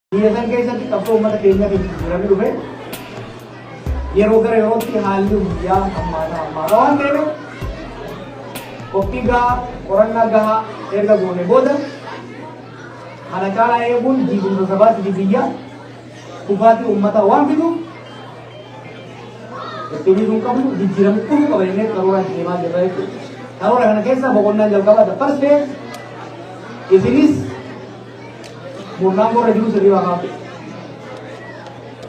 Biyya keessatti qabsoo uummata keenya jijjiiramee dhufe yeroo gara yerootti haalli guyyaa ammaata waan ta'eef qophii gahaa qorannaa gahaa erga goone booda kana caalaa eeguun jiibumsa sabaatti biyya kufaatii uummataa waan fiduuf itti biisuun qabnu jijjiiramuu dhufuu qaba jennee karoora deemaa jirra jechuudha. Karoora kana keessa boqonnaan jalqabaa dabarsee isinis murnaan korra jiru sirrii waaqaa ta'e.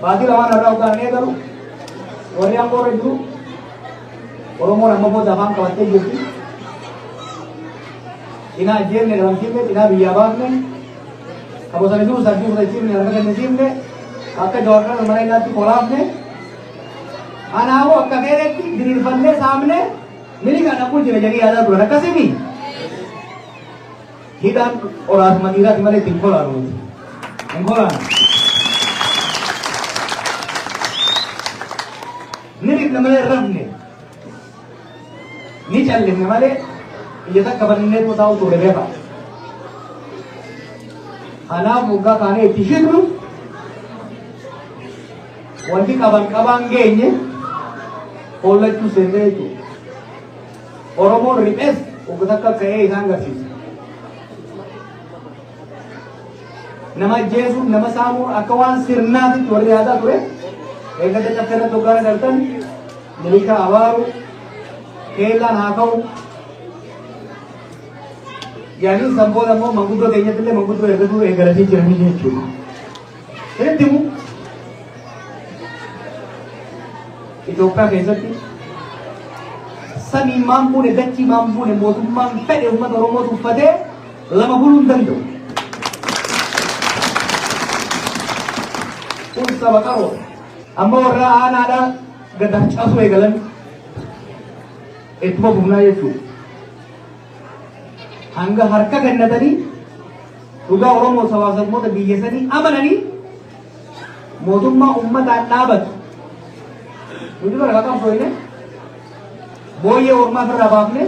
Baatii lamaan irraa ugaanee garuu warri aan korra jiru Oromoon amma booda afaan qabattee jirti. Cinaa jeenne dabalchiifne cinaa biyyaa baafne kabosani jiru sadii fudhachiifne harka kennisiifne akka jawaarraa mana ilaatti kolaafne anaafuu akka fedhetti diriirfannee saamne milikaa dhaquu jira jedhee yaadaa turan akkasimi. Hidhaan oraasuma dhiiraati malee ittiin kolaanu hin kolaanu. Ni dhibna malee rafne ni callifne malee biyya takka bal'inee taa'u ture beeka. Kanaaf waggaa kaanee itti shirru wanti qabaan geenye hollachuu seennee jechuudha. Oromoon riphees wagga takka ka'ee isaan agarsiisa. Nama ajjeesuun nama saamuun akka waan sirnaatitti warri yaadaa ture eeggata cabsee tokkoon galtan milikaa abaaru keellaan haa ka'u yaaniin sanboota immoo manguddoo keenyatti illee manguddoo eeggatuu eeggalatee jiranii jechuudha. Sirriitti immoo Itoophiyaa keessatti samii maan buune dachii maan buune mootummaan fedhe uummata Oromoo tuffatee lama buluu hin danda'u. Kun saba qaroo amma warra aanaadhaa gadaaf caasuu eegalan ittuma bufnaa jechuudha. Hanga harka kennatanii dhugaa Oromoo sabaa sabmoota biyya sanii amananii mootummaa uummataan dhaabatu. Nuti bara kakam soine booyyee ormaa firraa baafne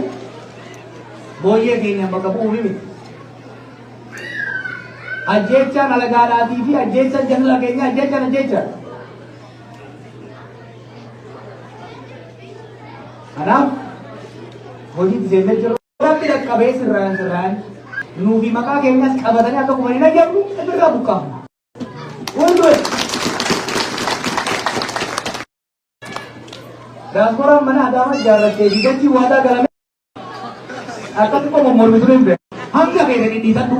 booyyee keenya bakka bu'uu miti. Ajjechaan alagaadhaatii fi ajjechaan jaalala keenya ajjechaan. Kanaaf hojii seennee jiru. Rabbi dhaqqabee sirraan nuufi maqaa keenyas qabatanii akka kumanii na jedhu irraa buqqaafna. Hundee Diasporaan mana Adaamaa ijaarrattee fi dachii waadaa galame akkatti qomo mormitu hin beeku. Hanga feetanii dhiisadhu.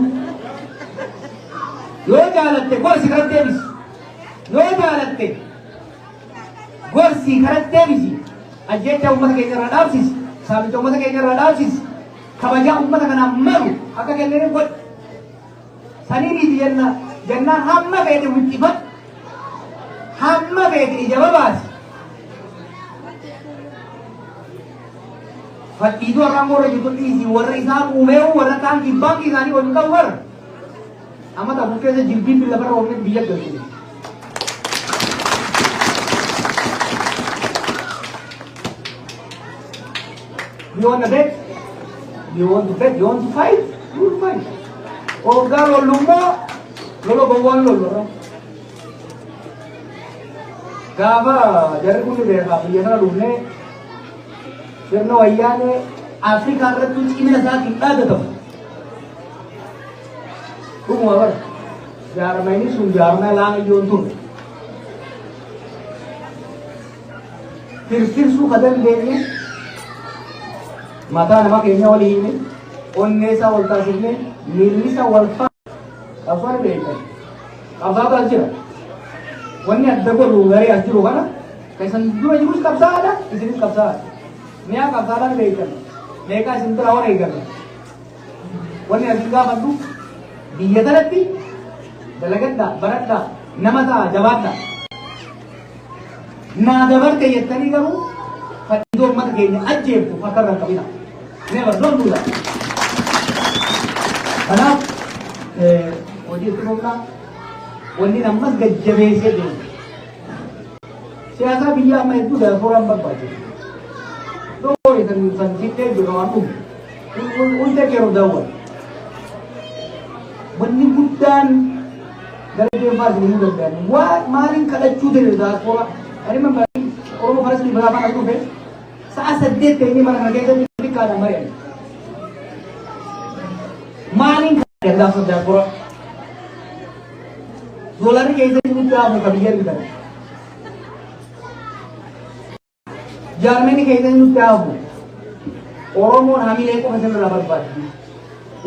Yoo jaalatte gorsi karatti deebisi. Yoo jaalatte gorsi karatti deebisi. Ajjeechaa uummata keenya irraa dhaabsisi. Saamicha uummata keenya irraa dhaabsisi. Kabajaa uummata kanaan maru akka kenneen godhe. Sanii miti jennaan hamma feete wiccifadhu. Hamma feete ija babaasi. Fadhiitu warra morra jirtu dhiisii warra isaan uumee warra kaan kibbaanki isaanii wajjin qabu warra. Amma ta'u keessa jilbiin billa barra oomishee biyya galchine. You want to bet? You want to bet? You want to fight? You will fight. Ogaa lollummoo lolo gowwaan lollo. Gaafa jarri kun beekaa biyya kana dhufnee sirna wayyaanee Afrikaa irratti cimina isaatiin dhaadatamu. Dhuguma bara jaarmayni sun jaarmaa laana iyyoon turre. Tirtirsuu ka dandeenye mataa nama keenya walii hime onnee isaa wal taasifne miilli isaa wal faana qabsaan beekan. Qabsaatu as jira. Wanni adda godhu garee as jiru kana keessan dura jirus qabsaadha isinis qabsaadha. Mi'a qabsaadhaan beekan. Meeqaa isin bira hora eegalle. Wanni asin gaafadhu biyya kanatti dalagadhaa baradhaa nama ta'a jabaadhaa. Naa dabarte jettanii garuu fadhiitoo uummata keenya ajjeeftu akka irraa qabina. Never don't do that. Kanaaf hojii itti fufnaa wanni ammas gajjabeessee deemu. Siyaasaa biyya amma hedduu diasporaan barbaachisu. Doo san sittee jiru waan dhufu. Hundi keeroo daawwatu. Wanni guddaan darajee faas ni danda'an waa maaliin kadhachuu ta'e diaspora ani man oromoo faras ni baraafaa kan dhufe sa'a 8 ta'ee mana kana keessatti xiqqaadhaan mari'an maaliin kadhachuu diaspora dolarri keessatti nutti hafu kabiyyaa bitan jaarmeni keessatti nutti hafu oromoon hamilee qofa sirraa barbaaddi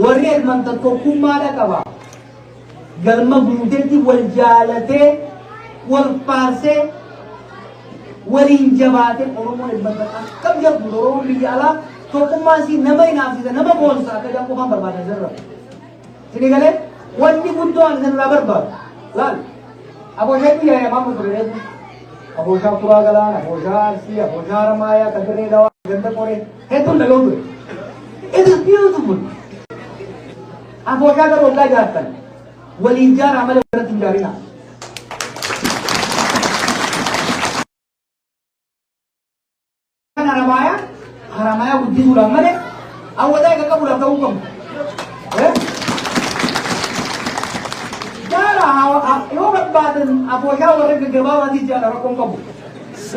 warri elmanta tokkummaadha qaba galma guuteetti wal jaalatee wal faarsee waliin jabaatee oromoon elmanta akkam jirtu oromoon biyya alaa tokkummaa isii nama hinaafsisa nama boonsa akka jaan qofaan barbaadan sirra sini galee wanni guddoo an sirraa barbaadu laal abooshaa biyya yamaa ture abooshaa kuraa galaan abooshaa arsii abooshaa ramaayaa kadirree dawaa ganda qoree hedduun dhaga'u ture it is beautiful abooshaa garuu waggaa jaartan waliin jaaraa malee irratti hin jaarina kan haramaayaa guddisuudhaan malee hawwataa eega qabuudhaaf ta'uu qabu yoo barbaadan abooshaa warra gaggabaabaatiif jaala rakkoon qabu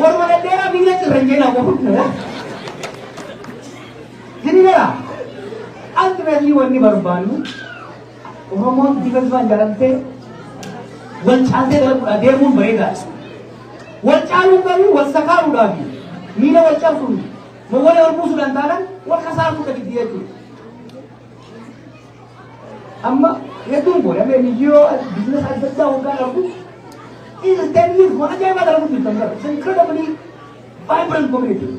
warra dhedheeraa biyya cirran jeenaa qofu Jinira, ultimately wanni barbaannu Oromoon difensaan jaalamtee wal caaltee adeemuun bareedaadha. Wal caaluun garuu wal sakaaruudhaaf miila wal cabsuun mogolee wal buusuudhaan taanaan wal kasaartuu gadi jechuudha. Amma hedduun kun amma NGO business adda addaa hoggaa darbu is 10 years waan ajaa'ibaa darbu jirtan gara it's incredibly vibrant community.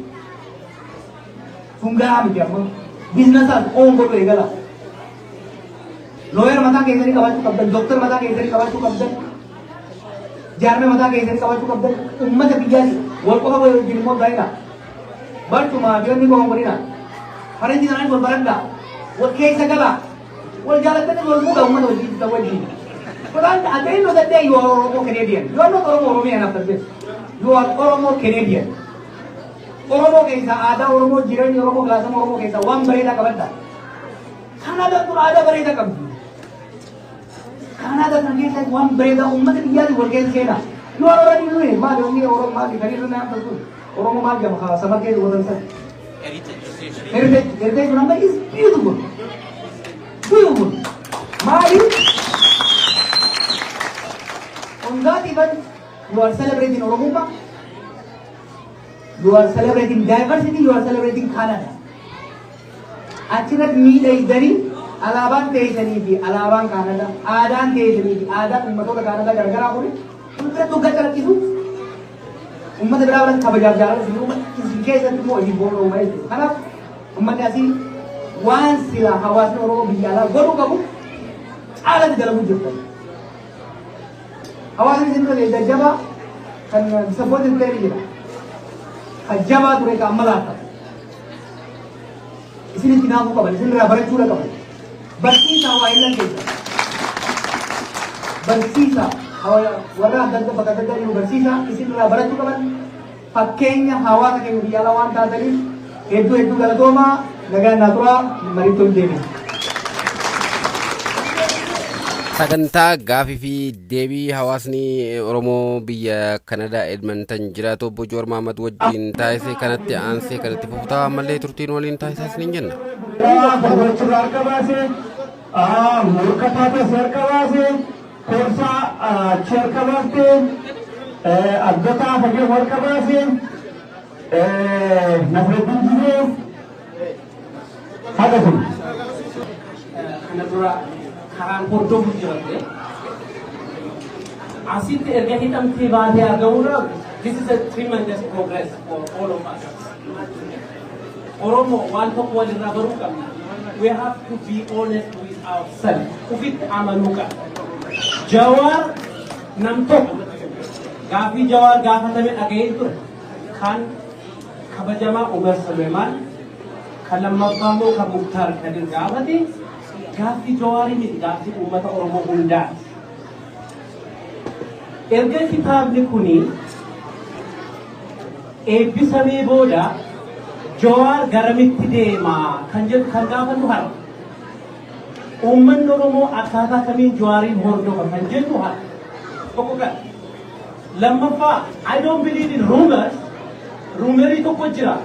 Fungaa miti amma businessaan oongoo eegala. Lawyer mataa keessanii qabaachuu qabdan, doctor mataa keessanii qabaachuu qabdan, jaarmee mataa keessanii qabaachuu qabdan, uummata biyyaati wal qofa wajjin immoo baay'ina. Barcuma biyyoonni qofa godhina. Faranjii sanaan wal baradha, wal keessa gala, wal jaalatanii wal muka uummata wajjin ta'u wajjin. But at the end of the day, you are Oromo Canadian. You are not Oromo Oromian after this. You are Oromo Canadian. Oromo keessa aadaa Oromoo jireenya Oromoo gaasama Oromoo keessa waan bareedaa qabadda. Kanada kun aadaa bareedaa qabdi. Kanada kan keessa waan bareedaa uummata biyyaati wal keessa seena. You are already doing maali wanni Oromoo maali kan irra naan ta'u. Oromoo maal jedhama haa sama keessa wal san. Heritage number is beautiful. Beautiful. Maali? On that even you are celebrating Oromummaa. You are celebrating diversity, you are celebrating Canada. Achirat miidha idanii alaabaan teessanii fi alaabaan Canada, aadaan teessanii fi aadaan ummatoota Canada garagaraa kuni ulfirratti hoggaa calaqqisu ummata biraa biratti kabajaaf jaalatu isin keessatti immoo isin boona uumaa jechuudha. Kanaaf ummanni asii waan sila hawaasni Oromoo biyya alaa godhuu qabu caalatti dalaguu jirtan. Hawaasni isin irra jajjabaa kan sabbootiin ta'e jira. Ajjabaa ture ka amma laata. Isin itti naafuu qaban, isin irraa barachuudha qaban. Barsiisaa waa illan keessa. Barsiisaa warra adda adda bakka adda addaa jiru barsiisaa isin irraa barachuu qaban. Fakkeenya hawaasa keenya biyya alaa waan taataniif hedduu galatoomaa nagaan naa turaa mariittoo deemee. Sagantaa gaafii fi deebii hawaasni Oromoo biyya Kanadaa Edmonton jiraatu obbo Joor Mahammad wajjin taasise kanatti aansee kanatti fufutaa ammallee turtiin waliin taasisaa isiniin jenna. Karaan hordofuuf jirate asitti erga hidhamtee baatee argamuudha. This is a tremendous progress for all of us. Oromo waan tokko walirraa baruu qabna. We have to be honest with ourselves. Ufitti amanuu qabna. Jawaar nam tokko gaafii Jawaar gaafatame dhaga'ee ture kan kabajamaa Umar Suleemaan kan lammaffaa immoo kan Muktaar Kadir gaafate gaafii Jawaari miti gaafii uummata Oromoo hundaati. Erga kitaabni kuni eebbisamee booda Jawaar garamitti deemaa kan jedhu kan gaafannu har'a. umman Oromoo akkaataa kamiin Jawaariin hordofa kan jennu haa tokko kan lammaffaa I don't believe in rumors rumorii tokko jira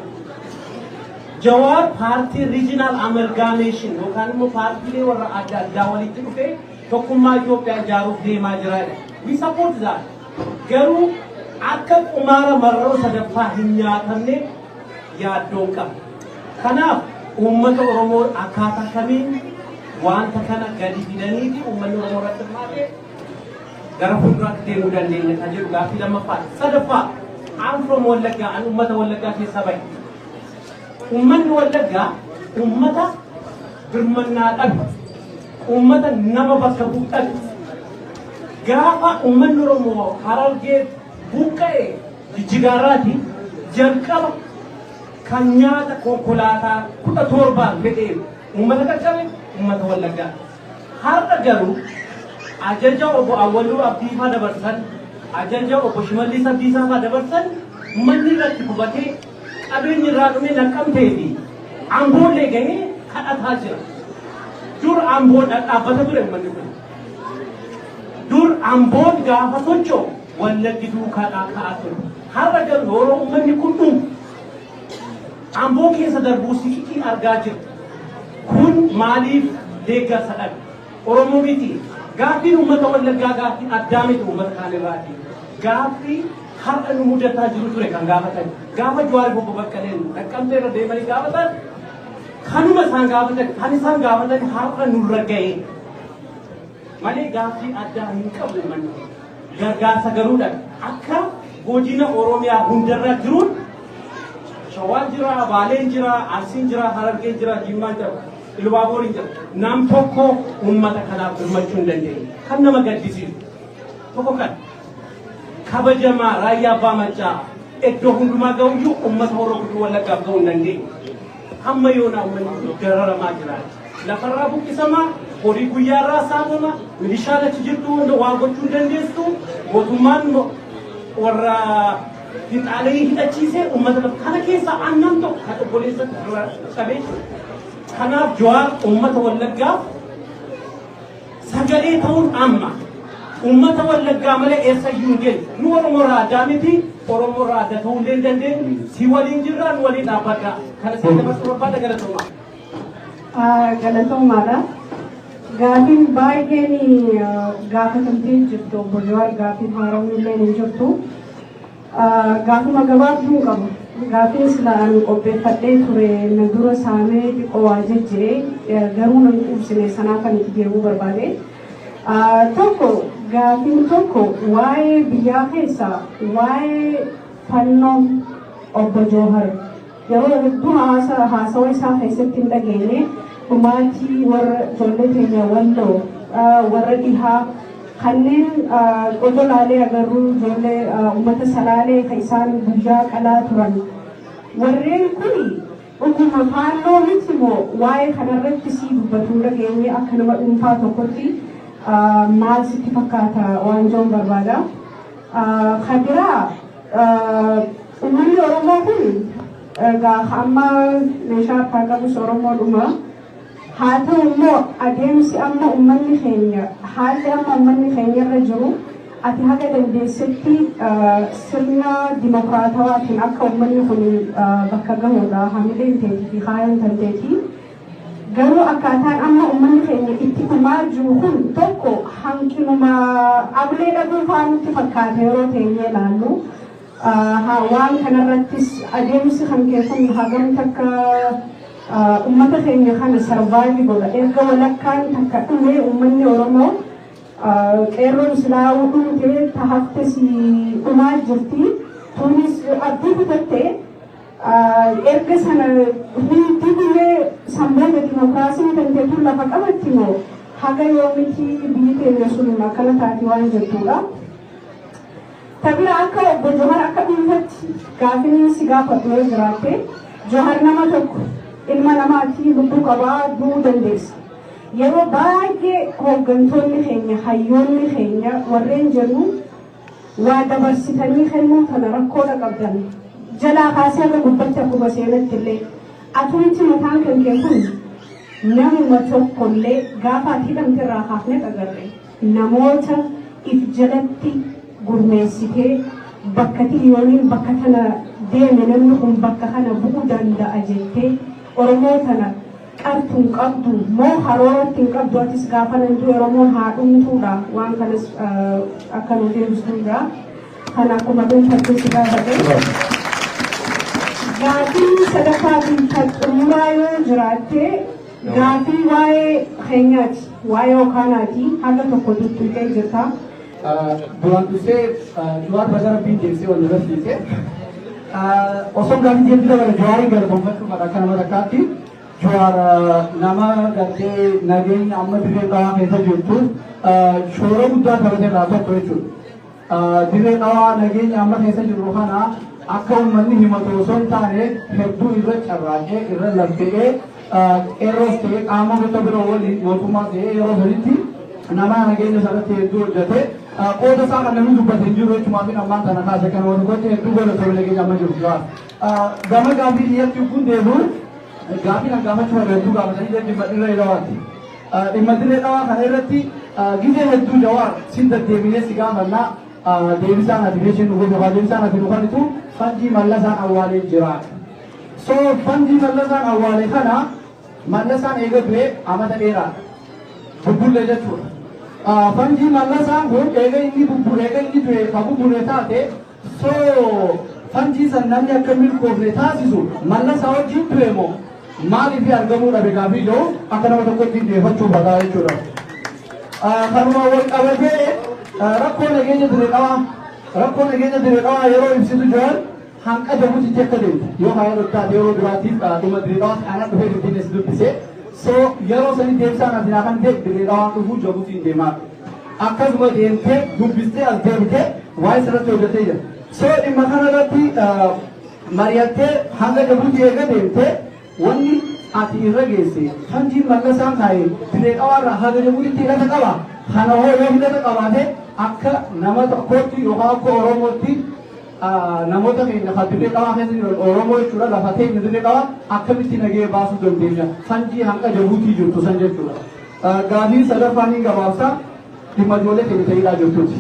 Jawaar party regional amalgamation yookaan immoo paartiilee warra adda addaa walitti dhufee tokkummaa Itoophiyaa ijaaruuf deemaa jira we support that garuu akka qumaara marroo sadaffaa hin nyaatamne yaaddoon qaba kanaaf uummata Oromoo akkaataa kamiin wanta kana gadi fidanii fi uummanni Oromoo irratti hirmaatee gara fuulduraatti deemuu dandeenya kan jedhu gaaffii lammaffaa sadaffaa I'm from Wallaggaa an uummata Wallaggaa keessa bahe ummanni Wallaggaa ummata birmannaa dhabu ummata nama bakka bu'u gaafa ummanni Oromoo Harargee buqqa'e Jijjigaarraati jalqaba kan nyaata konkolaataa 17 fedhee ummata qaqqabe ummata Wallaggaa har'a garuu ajaja obbo Awwaluu Abdiifaa dabarsan ajaja obbo Shimallis Abdiisaa dabarsan ummanni irratti hubatee qabeenyi irraa dhume naqqamtee fi amboollee gahee kadhataa jira dur amboon dhaabbata ture ummanni kun dur amboon gaafa sochoo Wallaggi duukaa ka'aa ture har'a garuu yeroo ummanni kun dhumu amboo keessa darbuu sikitii argaa jiru kun maaliif deeggarsa dhabe Oromoo miti gaaffiin uummata Wallaggaa gaaffii addaa miti uummata kaan irraati gaaffii har'a nu mudataa jiru ture kan gaafatan gaafa Jawaar Obbo Baqqaleen Naqqamtee irra deemanii gaafatan kanuma isaan gaafatan kan isaan gaafatan har'a nurra ga'e malee gaaffii addaa hin qabu manni gargaarsa garuudha akka godina Oromiyaa hundarra jiruun Shawaan jira, Baaleen jira, Arsiin jira, Harargeen jira, Jimmaan jira, Ilubaabooriin jira. Nam tokko uummata kanaaf birmachuu hin dandeenye. Kan nama gaddisiisu tokko kan kabajamaa raayyaa abbaa maccaa iddoo hundumaa ga'uyyuu uummata Oromoo Wallaggaaf ga'uu hin dandeenye. Hamma yoona uummanni dararamaa jira. Lafarraa buqqisamaa, horii guyyaarraa saamama, milishaan achi jirtu hunda waa gochuu hin dandeessu, mootummaan warra Fixaalee hidhachiisee uummata kana keessa aannan tokko kan obboleessa qabee kanaaf Jawaar uummata Wallaggaaf sagalee ta'uun amma uummata Wallaggaa malee eessayyuu hin geenye nu Oromoo irraa addaa miti Oromoo irraa adda ta'uu hin dandeenyu si waliin jirra nu waliin dhaabbadha kana seeta barsu barbaada galatoomaadha gaaffiin baay'een gaafatamtee jirtu obbo Jawaar gaaffiin haaramuun illee hin jirtu gaafuma gabaabduu qabu gaaffiin silaan qopheeffadhee ture na dura saamee xiqqoo waa jejjee garuu nan quubsine sanaa kan itti deemuu barbaade tokko gaaffiin tokko waa'ee biyyaa keessaa waa'ee fannoo obbo Jawaar yeroo hedduu haasawa isaa keessatti hin dhageenye dhumaatii warra ijoollee keenya Walloo warra dhihaa kanneen odolaalee agarruu ijoollee uummata Salaalee kan isaan guyyaa qalaa turan warreen kun dhuguma faannoo miti moo waa'ee kanarratti sii dubbatuu dhageenye akka nama dhuunfaa tokkotti maal sitti fakkaata waan joon barbaada kadiraa uummanni Oromoo kun amma meeshaa harkaa qabus Oromoodhuma haa ta'u immoo adeemsi amma uummanni keenya haalli amma uummanni keenya irra jiru ati haga dandeessetti sirna dimokiraatawaatiin akka uummanni kun bakka gahuudha hamileen teetii fi haayan tanteetii garuu akkaataan amma uummanni keenya itti dhumaa jiru kun tokko hanqinuma ablee dhabuu fa'aa nutti fakkaata yeroo teenyee ilaallu waan kanarrattis adeemsi kan keessan hagam takka ummata keenya kana sarvaayivi godha erga walakkaan takka dhumee uummanni Oromoo qeerroon islaamuu dhumtee tahafte si dhumaa jirti tunis abdii kutattee erga sana hundi dhumee sammuuta dimokiraasiin dandeetuu lafa qabatti moo haga yoomiti biyyi keenya sun akkana taati waan jettuudha. Tabira akka obbo Jawaar akka dhuunfatti gaaffiin si gaafatu yoo jiraatte Jawaar nama tokko ilma namaatii lubbuu qabaa du'uu dandeessa. Yeroo baay'ee hooggantoonni keenya hayyoonni keenya warreen jennu waa dabarsitanii kennuu kana rakkoodha qabdan. Jalaa kaasee irra gubbatti akkuma seenatti illee atuunti mataan kan kee kun namuma tokkollee gaafa ati hidhamtirraa kaafne agarre namoota if jalatti gurmeessitee bakka tiliyooniin bakka tana deeme namni kun bakka kana bu'uu danda'a jettee Oromoo tana qartuun qabdu moo harooratti hin qabdu atis gaafa nantu Oromoon haa dhumtuudha waan kanas akka nu deebisuudha kana akkuma dhuunfattee si gaafate. Gaafii sadaffaatiin kan xumuraa yoo jiraatte gaafii waa'ee keenyaati waa'ee yookaanaati haga tokko tuttuqee jirta. Duraan dursee Jawaar baga rabbiin deebisee wal barsiise. Osoo gaafii deebii dabala Jawaarii galateeffachuudha akka nama takkaatti. Jawaar nama gartee nageenya amma dirree dhawaa keessa jirtu shoora guddaa taphatee irraa tokko jechuudha. Dirree dhawaa nageenya amma keessa jiru kana akka uummanni himatu osoo hin taane hedduu irra carraaqee irra laffa'ee qeerroos ta'ee qaama gosa biroo waliin mootummaa ta'ee yeroo sanitti nama nageenya sanatti hedduu hojjete qooda isaa kan namni dubbate hin jiru jechuudha fi ammaan kana kaase kan wal gote hedduu godhatame nageenya amma jiru jira. Gama gaafii dhiyeetti kun deebi'u gaafii kan gaafachuu hedduu gaafatanii dhimma dirree dhawaati. Dhimma dirree dhawaa kana irratti gizee hedduu Jawaar sin deddeebinee si gaafannaa deebisaan ati beeshin dhugu dhugaa deebisaan ati dhuganitu fanjii mallasaan awwaalee jira. So fanjii mallasaan awwaalee kana mallasaan eega du'e amata dheeraa bubbullee jechuudha. Fanjii mallasaan kun eega inni du'e ka bubbulee taate so fanjii san namni akka milkoofne taasisu mallasaa wajjin du'e moo maaliif argamuu dhabe gaafii jiru akka nama tokkotti deeffachuu badaa jechuudha. Kanuma wal qabatee rakkoo nageenya dirree dhawaa yeroo ibsitu jiran hanqa jabuutti akka deemtu yoo haala dhottaate yeroo duraatiif dhuma dirree dhawaa aanaa dhufee dubbiin si dubbise so yeroo sanii deebisaan asinaa kan ta'e dirree dhawaa dhufuu jabuutiin deemaa akkasuma deemtee dubbistee as deebitee waa'ee sirratti hojjetee jira. So dhimma kanarratti mari'attee hanga jabuutti eega deemtee wanni ati irra geesse fanjiin mallasaan taa'ee dirree dhawaarraa haga jabuutti hidhata qaba. Kana hoo yoo hidhata qabaate akka nama tokkotti yookaan akka Oromootti namoota keenya kan dirree dhawaa keessa jiran Oromoo jechuudha lafa ta'e dirree dhawaa akkamitti nagee baasuu dandeenya fanjii hanga jabuutii jirtu san jechuudha. Gaafii sadaffaanii gabaabsaa dhimma ijoollee keenya ta'idhaa jirtuuti.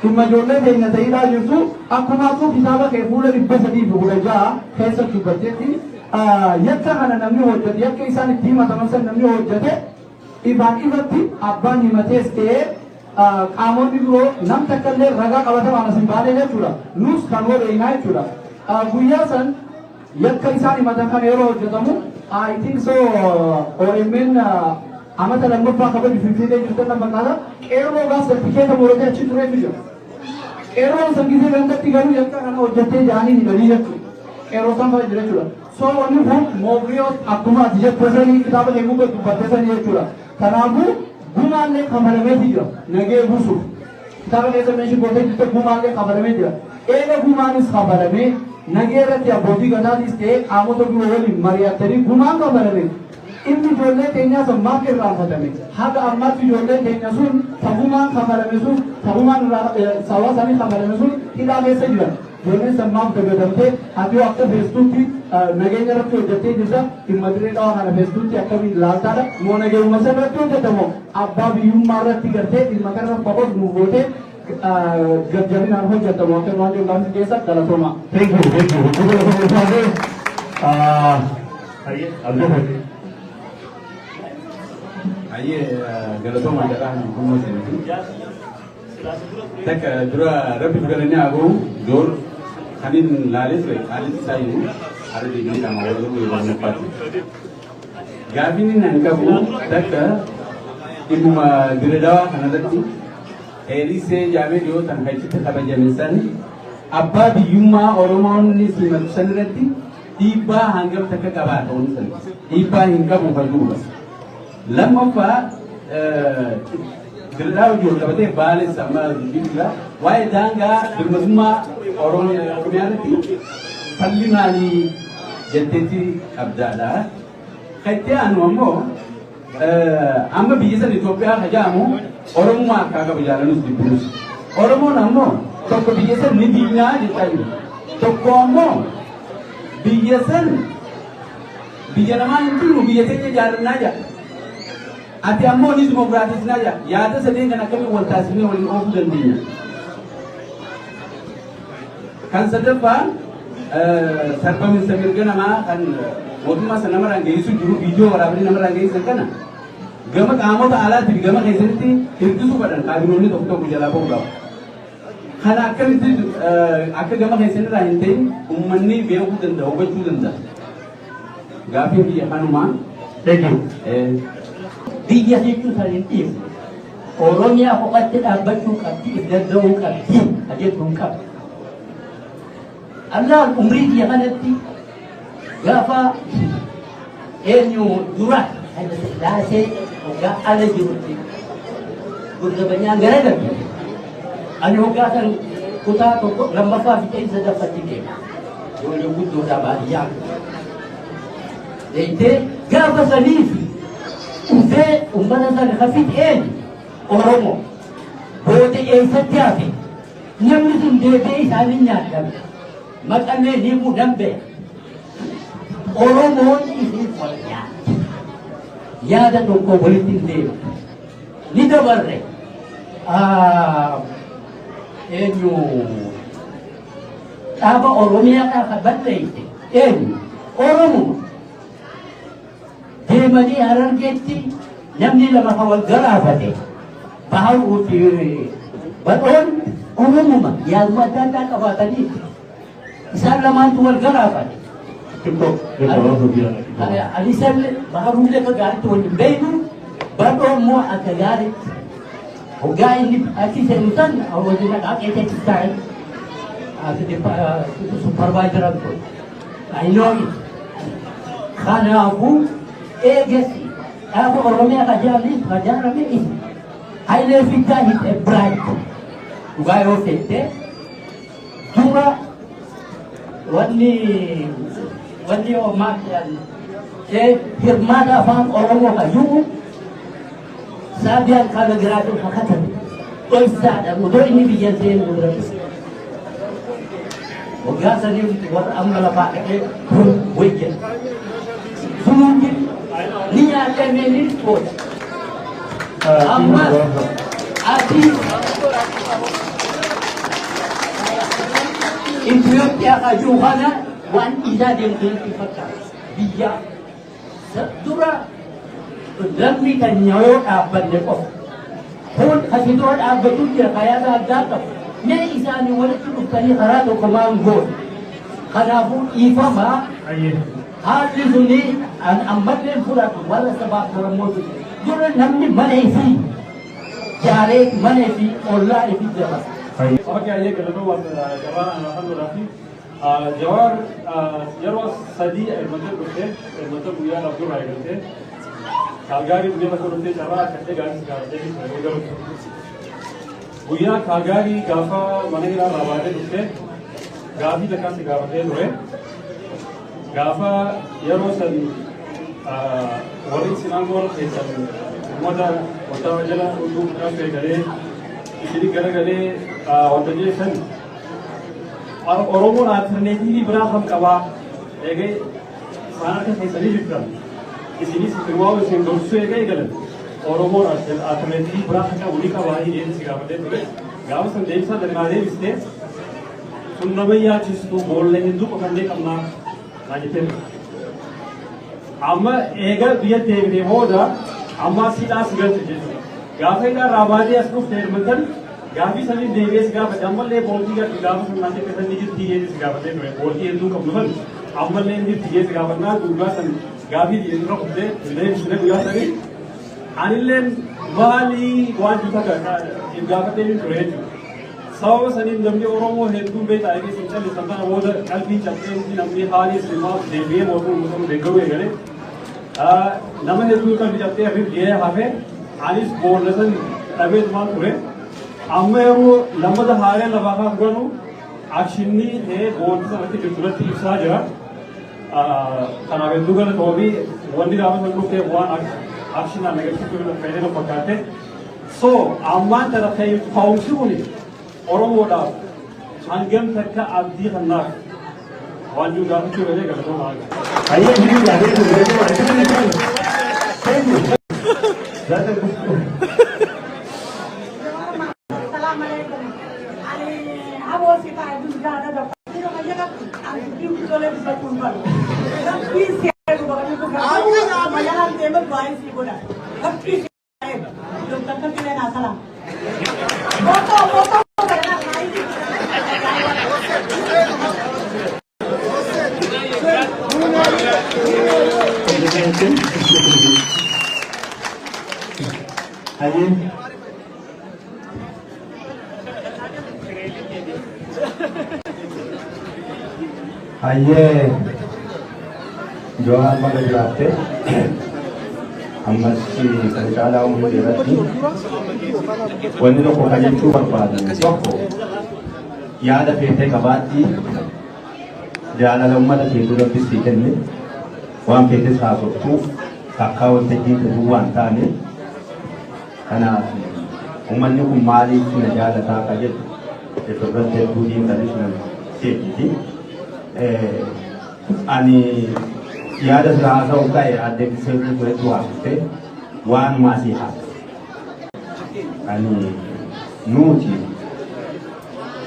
Dhimma ijoollee keenya ta'idhaa jirtu akkuma akkuma kitaaba kee fuula 316 keessa dubbatteetti yakka kana namni hojjete yakka isaan itti himataman san namni hojjete ifaan ifatti abbaan himatees ta'ee qaamonni biroo nam takkallee ragaa qabatamaan asin baanee jechuudha. Nus kan beeknaa jechuudha. Guyyaa san yakka isaan himatan kana yeroo hojjetamu I think so OMN amata lammaffaa kabaju finfinnee jirtan nama kana qeerroo gaaf sartikeeta moorotee achi tureetu jira. Qeerroon san gisee gandatti garuu yakka kana hojjetee jaanii hidhanii jechuudha. Qeerroo san fa'aa jira jechuudha. So wanni kun moogriyoot akkuma ati jettu sanii kitaaba kee gubba dubbattee sanii jechuudha. Kanaafuu gumaallee kafalamee jira nagee buusuuf. Kitaaba keessa meeshaa gootee jirte gumaallee kafalamee jira. Eega gumaanis kafalamee nagee irratti abbootii gadaatis ta'ee qaamota biroo waliin mari'attanii gumaan kafalame. Inni ijoollee keenyaa sun maaf irraanfatame. Haga ammaatti ijoollee keenya sun tabumaan kafalame sun tabumaan sawaa sanii kafalame sun hidhaa keessa jiran. Ijoolleen san maaf dagadamtee ati yoo akka feestuutti nageenya irratti hojjettee jirta dhimma dirree dhawaa kana feestuutti akkamiin laaltaadha. Moo nageenyuma san irratti hojjetamoo abbaa biyyummaa irratti gartee dhimma kana faqoos nu gootee gajjabinaan hojjetamu akka waan jedhamu keessa galatooma. Thank you. Aye, galatoma jedhaan humna seenatu. Takka dura rabbi galanii agoo door kanin laalee ture haalli isaa iyyuu haala deebiin qama walii waan nuffaatu. Gaafiin inni qabu takka dhibbuma dirree dhawaa kanarratti heerisee jaamee dhiyootan achitti kabajame san abbaa biyyummaa Oromoonni simatu san irratti dhiibbaa hangam takka qabaa ta'uun san dhiibbaa hin qabu fayyuudha. Lammaffaa dirree hojii qabatee baalee sammaa biyya waa'ee daangaa birmadummaa Oromiyaatti falli maalii jetteetti qabdaadha. Kaitti aanu ammoo amma biyya san Itoophiyaa hajaamu Oromummaa akka qabu jaalanus dibbinus. Oromoon ammoo tokko biyya san ni diinaa jechaa jiru. Tokko ammoo biyya san biyya namaa hin tunu biyya keenya jaarannaa jaa ati ammoo ni dimokiraatisnaa jaa yaada sadeen kan akkamiin wal taasifnee waliin oofuu dandeenya. Kan sadaffaan sarbamiinsa mirga namaa kan mootummaa sana namarraan geessu jiru viidiyoo waraabanii namarraan geessan kana gama qaamota alaatti fi gama keessatti hirkisuu fadhan kaabinoonni tokko tokko jalaa ba'uu qaba. Kana akkamitti akka gama keessanirraa hin ta'in uummanni beekuu danda'a hubachuu danda'a. Gaaffii biyya kanumaa. Biyya jechuun kan hin dhiifne Oromiyaa kophaatti dhaabbachuu qabdi if danda'uu qabdi ajechuun qabdi. Allaan umrii biyya kanatti gaafa eenyu dura laasee hoggaa ala jirutti gurgabanyaan gara darbe ani hoggaa san kutaa tokko lammaffaa fi ta'in sadaffatti deema ijoollee guddoodhaa baadiyyaa deeytee gaafa saniif ufee ummata sana hafit eenyu Oromoo booda eessatti hafe namni sun deebi'ee isaanii nyaatame maqamee ni mudambe Oromoon isiif wal nyaate yaada tokko walitti hin deemu ni dabarre eenyu dhaaba Oromiyaa kan balleeyse eenyu Oromoo deemanii Harargeetti namni lama kan wal garaafate baharuu fi badhoon Oromuma yaaduma adda addaa qabaatanii isaan lamaantu wal garaafate. Alisan baharullee ka gaaritti waliin beeynu badhoo immoo akka gaaritti hoggaa inni achi seenu san wajjin dhaqee keessa taa'e supervisor kun I know it. Kanaafuu eegasi dhaaba Oromiyaa kajaarame isa Hayilee Fidaa hidhe Bright dhugaa yoo ta'e dura wanni hirmaata afaan Oromoo kayyuu saabiyaan kana giraatu fakkaatan dhoksaadha odoo inni biyya seenu dura waggaa sanii warra amma lafaa dhaqee kun wayya sunuun ni nyaatamee ni tola ammas ati Itoophiyaa kajuu kana waan isaa deemteetti fakkaata biyya dura namni kan yoo dhaabbanne qofa kun kasi dura dhaabbatu jira kayaata addaa qabu mee isaanii walitti dhuftanii karaa tokko maan goone kanaafuu dhiifamaa haalli suni ammalleen fudhatu warra sabaaf Oromootu dura namni mana isii jaaree mana isii ollaa isii jaba. Oke, aja kalau jawab alhamdulillah. Jawab jawab sadi macam tu buaya Abdul Rahim tu. Kalgari buaya macam tu jawab kata garis garis jadi saya buaya Kalgari gafa mana kita rawat tu gafi dekat si gafa tu gafa jawab sadi orang sinangor kesan modal jalan untuk kerja kerja इसलिए गले ऑर्गेनाइजेशन और Oromo alternative बड़ा हम कवा एक सारा के फैसले लिखा इसलिए सिर्वाओ से दोस्तों एक गले ओरोमो अल्टरनेटिव बड़ा हम उन्हीं का वाही ये सिखा बते तो गांव संदेश सा दरगाहे इसने सुनना भी यार जिस तो बोलने हिंदू पकड़ने करना नाजिते आमा एक बिया देख दे हो जा आमा सीधा सिगल से गाफे का राबादी अस्कुफ तेरमतन गाफी सभी देवेश का जम्मल ले बोलती का गाफ सुनने के तन निजित थी ये जिस गाफते में बोलती है दूर कबूल अम्मल ले निजित थी ये जिस गाफना दूसरा सन गाफी जिसरो खुदे ले जिसने गुया सभी अनिले वाली वान जुटा का इन गाफते में करे सौ सनी नम्बी ओरोमो हेतु बेट आएगी सिंचल संतान वो दर कल्पी चलते हैं कि नम्बी हाली सिनेमा देवी मोटू मुसम देखो ये गले नमन हेतु का भी चलते हैं फिर ये हाफे आलिस बोर्डसन तबे तुम करे अम्मे वो लंबा हारे लबाका गुनु आशिनी थे बोर्ड से मतलब जुटुरत इफ्सा जरा तनावे दुगल तो भी वंडी रामन लोग थे वन आशिना नेगेटिव को पहले लोग पकाते सो अम्मा तरफ है फाउंसी उन्हें ओरोमो डा अंगम तक का आदि खन्ना वाजू गाँव के वजह करते हो Ayo ini jadi tu, thank you. Assalamualaikum. Ali awal kita itu sudah ada dapat. Kita kerja kan, kita boleh bisa kumpul. Tapi siapa itu bagai itu kan? Aku majalah tembak bayi sih bola. Tapi siapa? Dokter kan tidak nasalah. Foto benar bayi. Ayo. Aye, Johan pada jelate, amat si kerja umum dirati. Wanita ko kaya itu berpada. Soko, ya ada PT kabati, dia ada umma ada PT lebih sedikit ni. Wan PT satu tu, kakau tegi keduan tani. Karena umma ni kumali sini ada tak kaya. Itu berarti budi tradisional sedikit. Ani ya ada serasa ukai ada sesuatu itu apa? Wan masih ada. Ani nuti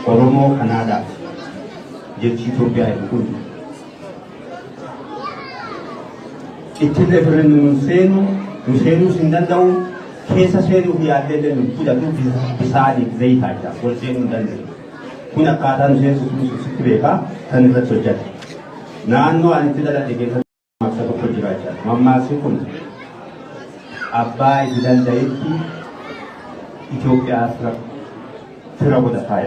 Oromo Kanada jadi Ethiopia itu. Itu referendum senu sindan tahu kesa senu dia ada dan sudah tu bisa di saja. Kalau senu dan kuna katan senu mereka dan terjadi. Nano ani tidak ada dengan masa pekerjaan. Mama pun apa itu dan dari Ethiopia terlalu dah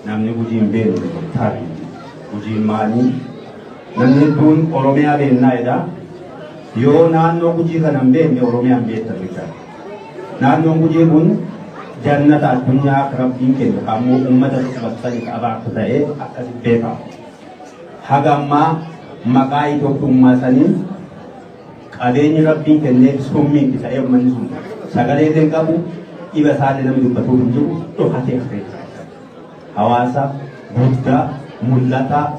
namni bujim ben tari bujim mani namni tun Oromia ben naida yo nano buji kanam ben Oromia ben terika nano buji bun jannat dunya rabbin ke kamu umat sebasani abak tae akas beka hagamma makai to masani adeni rabbin ke ne summi kita e manzu sagale den kabu iba sale namni batu bunju to hate hate Hawasa, Buddha, Mulata,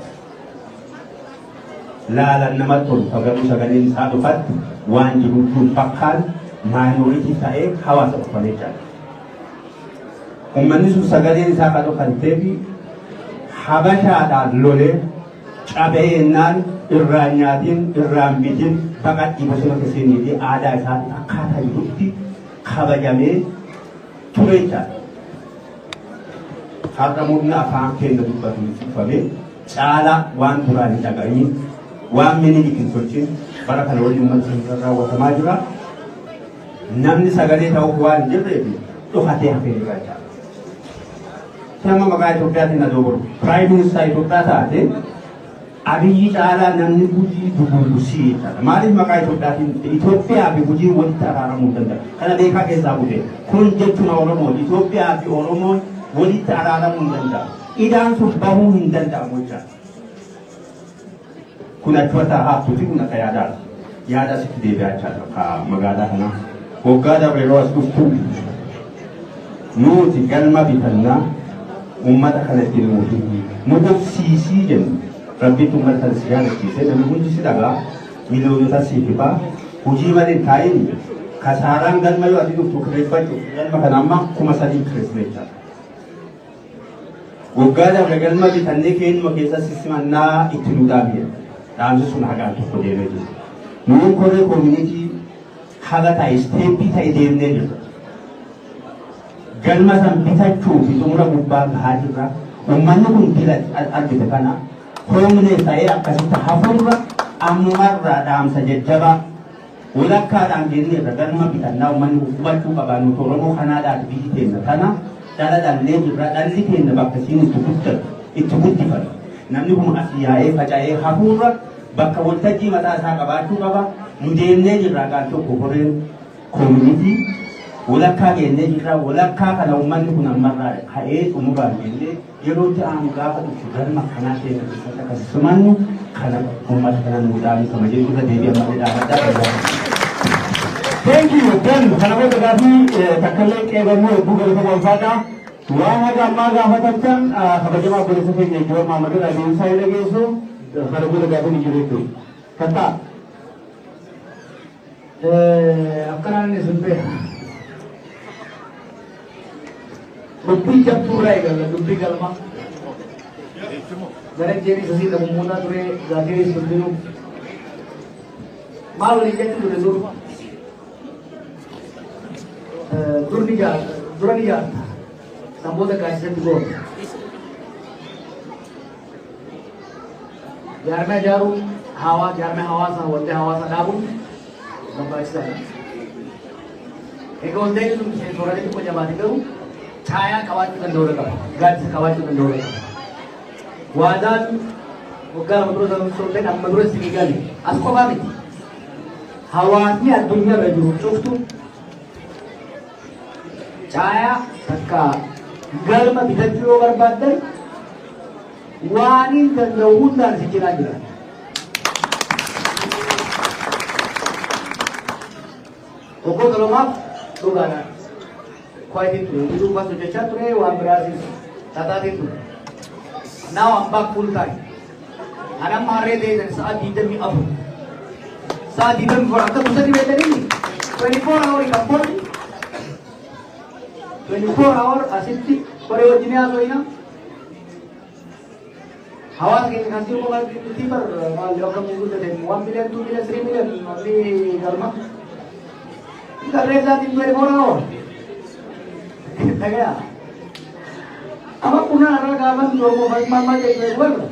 Lala Namatul, Pagamu Sagalin Sadufat, Wan Jibutun Pakal, minority Tae, Hawasa of Panaja. Umanisu Sagalin Sakadufan Tebi, Habasha da Lole, Chabenan, Iraniadin, Irambitin, Pagat Ibosan Kesini, Ada San, Akata Yuti, Kabajame, Tureja. Harga murna afaan keenya dubbatu fame caala waan duraan dhaga'anii waan mini bikin sochiin bara kana waliin ummata raawwatamaa jira namni sagalee ta'uuf waan jirreef dhokatee hafee jira jechuudha. Nama maqaa Itoophiyaatiin na dogoro Prime Minister Itoophiyaa taate Abiyyi caalaa namni Gujii dugulusii jechuudha. Maaliif maqaa Itoophiyaa fi Gujii walitti araaramuu danda'a? Kana beekaa keessaa bu'e kun jechuun Oromoo Itoophiyaa fi Oromoo walitti araaramuu hin danda'amu. Idaan sun bahuu hin danda'amu jechuudha. Kun achumatti haaftuuti kun akka yaadaadha. Yaada sitti deebi'aa jechuudha magaalaa kanaa. Waggaa dabre yeroo as dhuftu nuti galma bitannaa uummata kanatti nuti mudofsiisii jennu rabbiitu uummata kana si yaadachiisee namni hundi si dhagaa miliyoonota siififaa hojii malee taa'in kasaaraan galma yoo ati dhuftu kireeffachuuf galma kana amma 3,000 kireessine jechuudha. Waggaa dabre galma bitannee keenyuma keessatti simannaa itti nu dhaabee dhaamsi sun hagaan tokko deemee jiru. Nuun koree koomunitii haga ta'e isteeppii ta'e deemnee jirra. Galma san bitachuu fi xumura gubbaa gahaa jirra. Uummanni kun dila argite kana koomine ta'ee akkasitti hafuurra ammumarraa dhaamsa jajjabaa walakkaadhaan jennee galma bitannaa uummanni hubachuu qabaa nuti Oromoo kanaadhaaf biyyi keenya kana dhala dhallee jirra dhalli keenya bakka isiin itti guddifatu. Namni kun as yaa'ee faca'ee hafuurra bakka waltajjii mataa isaa qabaachuu qaba. Nu deemnee jirra gaan tokko koreen koomunitii walakkaa geennee jirra walakkaa kana uummanni kun ammarraa ka'ee xumuraan geennee yeroo ta'an gaafa dhufu galma kanaa keenya keessatti akkasumannu kana uummata kana nu dhaabee kama jechuudha deebii ammallee dhaabaddaa. Thank you. Then, kana booda gaafii takkallee qeebannoo hedduu galata gonfaadha. Waan aga ammaa gaafatamtan kabajamaa poolisa keenya Joor Maammadoo adeemsaa hin dhageessu faragoota gaafa ni jiru jechuudha. Kattaa. Akkanaan inni sibbee. Dubbii jabduurraa eegalla dubbii galmaa. Gara jeerii sasii lammummaa ture gaafii sibbinuu. Maal waliin jechuun ture dur. Dura ni jaarta. Samboota gaasisatti goota. Jaarmee ijaaruun jaarmee hawaasaa waltee hawaasaa dhaabuun barbaachisaadha. Egaa waltee sun soorata xiqqoo jabaate garuu caayaa qabaachuu danda'uu qaba. Gaaddisa qabaachuu danda'uu qaba. Waadaan waggaa lama dura soorata amma dura isin gale as qofaa miti. Hawaasni addunyaa irra jiru cuftu caayaa takka galma bitachuu yoo barbaaddan waan hin danda'u hundaan si cinaa jira. Waggoota lamaaf dhugaadhaan kwaayitiin ture. Biduu uffata hojjechaa ture waan biraasis tataatiin ture. Now I'm back full time. Ani amma harree ta'e sa'a 24. Sa'a 24 akka tusatti beekanii 24 hour kan boodi 24 hour asitti koree wajjin haasofna. Hawaasa keenya kan siru maal itti bar maal yoo kam guddate 1 million 2 million 3 million malli galma. Karena di 24 hour. Tagaa. Ama kuna arah kawan Oromo mama jadi berapa?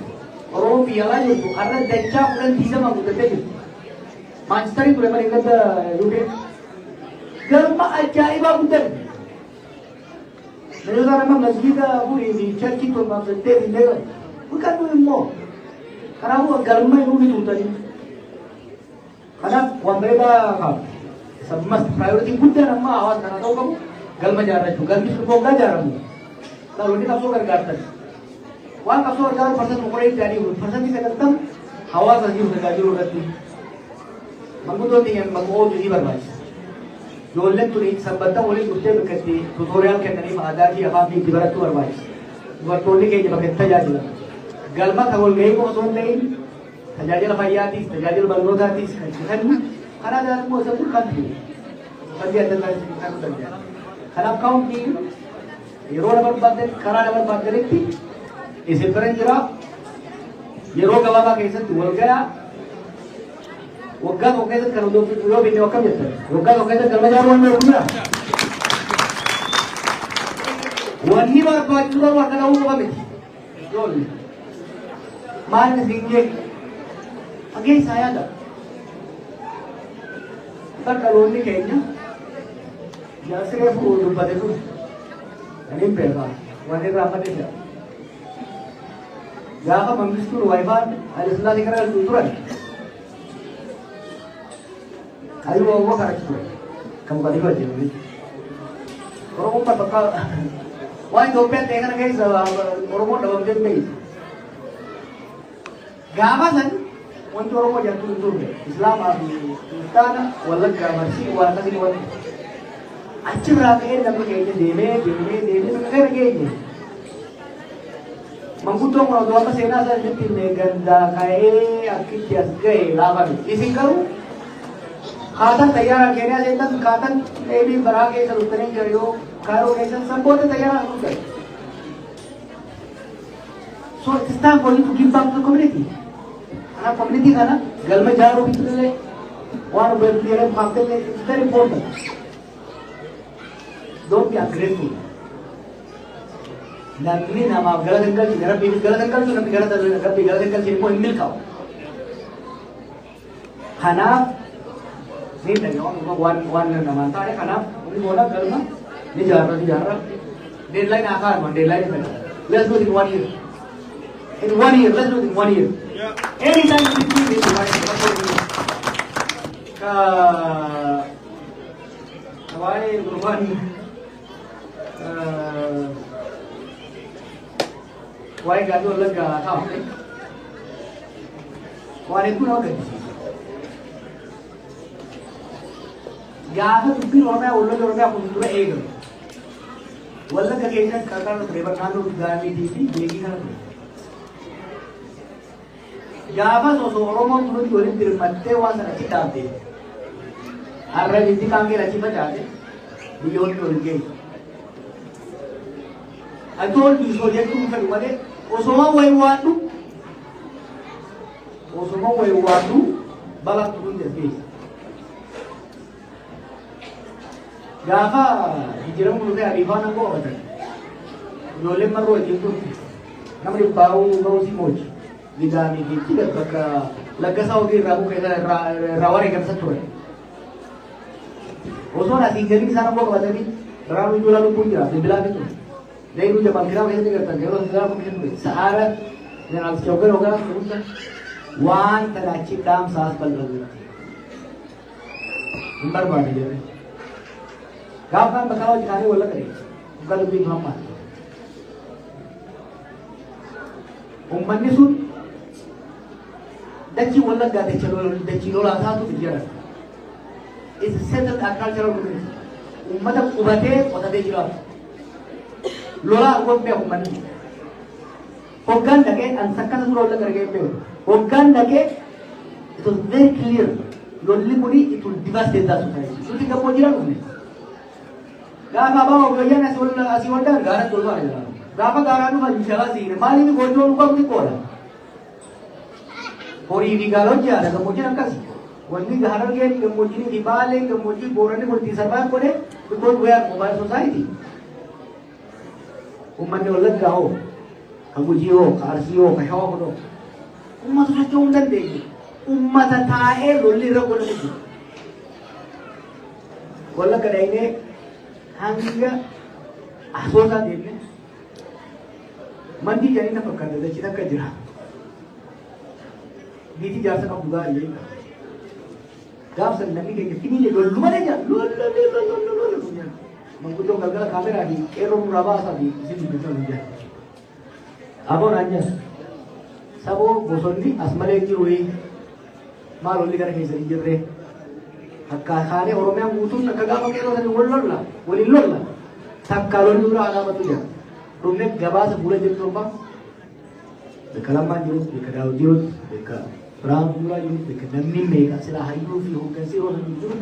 Oromo piala itu arah dacca bulan 3 minggu tadi. Manchester itu berapa kata Ruben? Galma ajaib betul. Mereka nama masjid puri di church itu masjid ini. Bukan tu mau. Karena वो galma itu भी tadi. Karena mereka मस्त प्रायोरिटी बुद्ध नम्मा आवाज करना तो कब गल में जा रहा है गल में सुबह का जा रहा हूँ तो रोटी कब सो कर करता है वहाँ कब सो कर जाओ पर्सन मुकरे जारी हो पर्सन की सकता हवा सजी हो सकता है जरूरत नहीं मंगू तो नहीं है मंगू जो ही बर्बाद जो लेन तो नहीं सब बता बोले कुत्ते में करती ट्यूटोरियल के अंदर ही आधा की अब आपकी दिवार तो बर्बाद वो टोली के जब कितना जा चला गल में थोल गई को सोन नहीं तजाजिल फाइयाती तजाजिल बलरोदाती karena dalam muasa bukan tu, kerja dalam kita kerja. Karena kau ni, hero dapat bater, karena dapat bater itu, isi perenjera, hero kawan apa kisah tu, warga, waktu itu kalau dua video wakam je, waktu itu kalau jalan mana. Wani baru baju baru warga tahu apa mesti, jol, mana singgih, agak saya ada. Kan kalau ni kayaknya, jasa saya pun lupa deh tu. Ini berapa? Wanita berapa deh ya? Jaka mengisi tu wifi, ada sebelah ni kerana tuturan. Ayo bawa kerja tu. Kamu kali kerja ni. Orang umpat bakal, wah itu pun tengah guys, orang umpat dalam jam ni. Gawasan. Untuk orang yang turun Islam abi istana walak kamasi walak ini walak acim rakyat tapi kayaknya deme negara kayaknya mengutong orang tua apa sena saja tim neganda kaya akit jas gay lawan isi karu kata tayar kena jentan kata ini berage serutan karo karo jentan semua tayar aku so it's time for you to give back to the community. Anak community kan, gal में जा रहे हो कितने वहाँ बेल्टियर मार्केट में it's very important. Don't be aggressive. Nanti nama गलत अंकल जी नरा भी गलत अंकल तो नबी गलत अंकल जी को email खाओ. खाना नहीं लगे उनको वन nama तारे खाना उन्हें बोला गल में नहीं जा रहा deadline आकार में deadline में let's do it in 1 year. In 1 year, let's do it in 1 year. Anytime you do this, हमारे गुरुवान वाई गाजो अलग था हमने वाले कुछ और करते यहाँ से तुम भी रोना है उल्लू रोना है अपन दूसरा एक Walla keenya kakak driver naannoo gaamiitii fi beekii kana ture. Gaafa osoo Oromoon turutti walitti hirmattee waan sana achi dhaabde har'a bitti kaangee achi facaate biyyoonni ol geessu. Atoon biisoo jechuun fedhu malee osoo wayi waaddu balaa turuun desgeessa. Gaafa jijjiiramu dhufee ariifaan angoo qabatan ijoolleen marroo wajjin turte namni baa'uu si moochi gidaamii geetti bakka laggasaa hojii irraa bukkee irraa wareegamsa ture. Osoo asiin galiin isaan angoo qabatanii biraanuu ijoolaa lubbuun jira bilbilaa fi ture. Deebiin jaban kiraa keessatti gartan yeroo isaa kunneen ture sa'aara jeneraal Chawgan Ogaa kunuunsa waan kana achi dhaamsaas balbalatti hin barbaade jedhee. Gaafa bakka hojii kaanii walla qaree bakka dubbiin hammaa. Uummanni sun dachii wallaggaa dachii lolaa taatu jira. Is settled agricultural community. Uummata qubatee qotatee jiraatu. Lolaa argobbee uummanni. Hoggaan dhaqee an sakkata suura wallagga argee beeku. Hoggaan dhaqee it was very clear. Lolli kuni it will devastate that society. Suuti gamoo jira dhufne. Gaafa bawa goyyan asii waldaan gaara tolfaa jira. Gaafa gaaraa dhufan jala siine maaliif gochoo nu qabni qooda. Horii fi gaalonni yaada gammoojjiin akkasi. Wanti Harargeen gammoojjiin fi Baaleen gammoojjiin Booranni walitti sarbaan godhe because we are mobile society. Uummanni wallaggaa hoo, kan Gujii hoo, kan Arsii hoo, kan Shawaa hoo. Uummata socho'uu hin dandeenye. Uummata taa'ee lolli irra godhame jiru. Wallagga dhaynee hanga asoosaa deemne mandii jedhanii na fakkaata dachi takka jira. Biitii jaarsa qabdu gaarii gaafsan namni keenya finiile lollu malee jira lollu jira. Manguddoon galgala kaameraa fi qeerroo nurraa baasaa fi isin dubbisa nu jira. Aboon anja saboo bosonni as malee jiru maal lolli gara keessanii jirree. Akka kaalee Oromiyaan guutuun akka gaafa qeerroo sanii waliin lolla takka lolli dura alaabatu jira. Dhumne gabaasa fuula jirtu orba bakka lammaan jiru bakka daawwit jiru bakka biraan fuulaa jiru bakka namni meeqa sila hayyuu fi hooggansi yeroo sanii jiru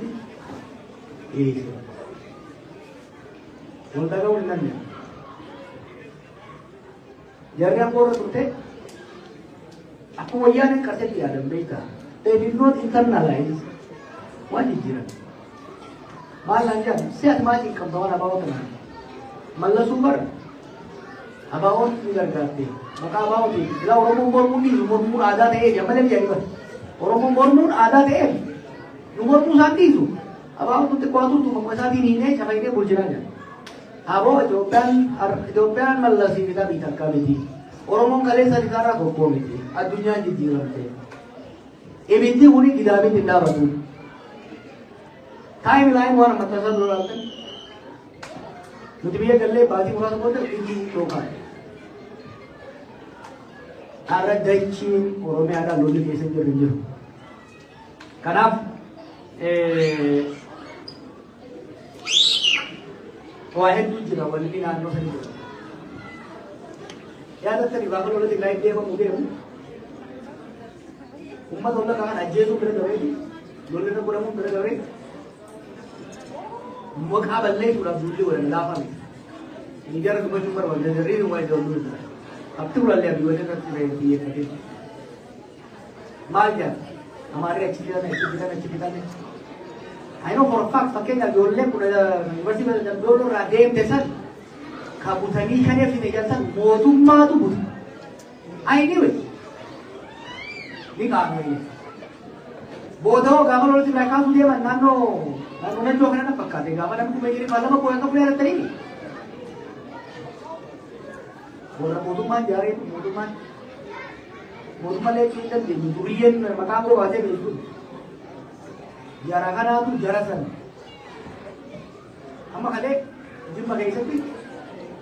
wal dhaga'uu hin dandeenye. Jarri angoo irra turte akkuma wayyaaneen qarshatti yaadan beektaa. They did not internalize waan jijjiiran. Maal naan jedhan si'at maatii qabda waan abaa'oo tanaan. Mallasuu bara abaa'oon ni gargaarte. Maqaa abaa'ootiin silaa Oromoon mormuun ni mormuun aadaa ta'ee jammalee jedhanii bara. Oromoon mormuun aadaa ta'ee nu mormuu isaan dhiisu. Abaa'oon tutti qo'atuutu maqaa isaatiin hiinee cafaynee bulchinaa jira. Aboo Itoophiyaan mallasii fi taphii takkaa miti. Oromoon kaleessa isaarraa tokkoo miti. Addunyaan jijjiiramte. Ibiddi kuni gidaamitti hin dhaabatu. Timeline waan mattasaa lolaaltan. Nuti biyya gallee baatii muraasa booda inni dhooqaa. Har'a dachiin Oromiyaadhaan lolli keessa jiru hin jiru. Kanaaf waa hedduu jira walli naannoo sanii jira. Yaadattanii gaafa lola Tigraay deemamu deemu uummata olla kaan ajjeesuu bira dabeeti lolli irra godhamuun bira dabeeti maqaa balleessuudhaaf duulli waliin laafame. Inni gara dubbachuu barbaada jarri waa ijoollu jira. Abti ulaallee abiyyoonni irratti xiyyeeffatee. Maal jedha? Amaarri achi bitan. I know for a fact fakkeenyaaf ijoolleen kun yuunivarsiitii Dambidooloo irraa deemte san kan butanii kan eebbine jaltan mootummaatu buta. I knew it. Ni qaamee. Booda'oo gaafa lolatti irraa kaasuu deeman naannoo najjoo kana fakkaate gaafa namni kuma jiru faalama kooyan qabu yaadattanii. Warra mootummaan jaaree mootummaa leechuu hin dandeenye duriyyeen maqaa biroo baatee beektu. Jara kanaatu jara san. Amma kalee jimma keessatti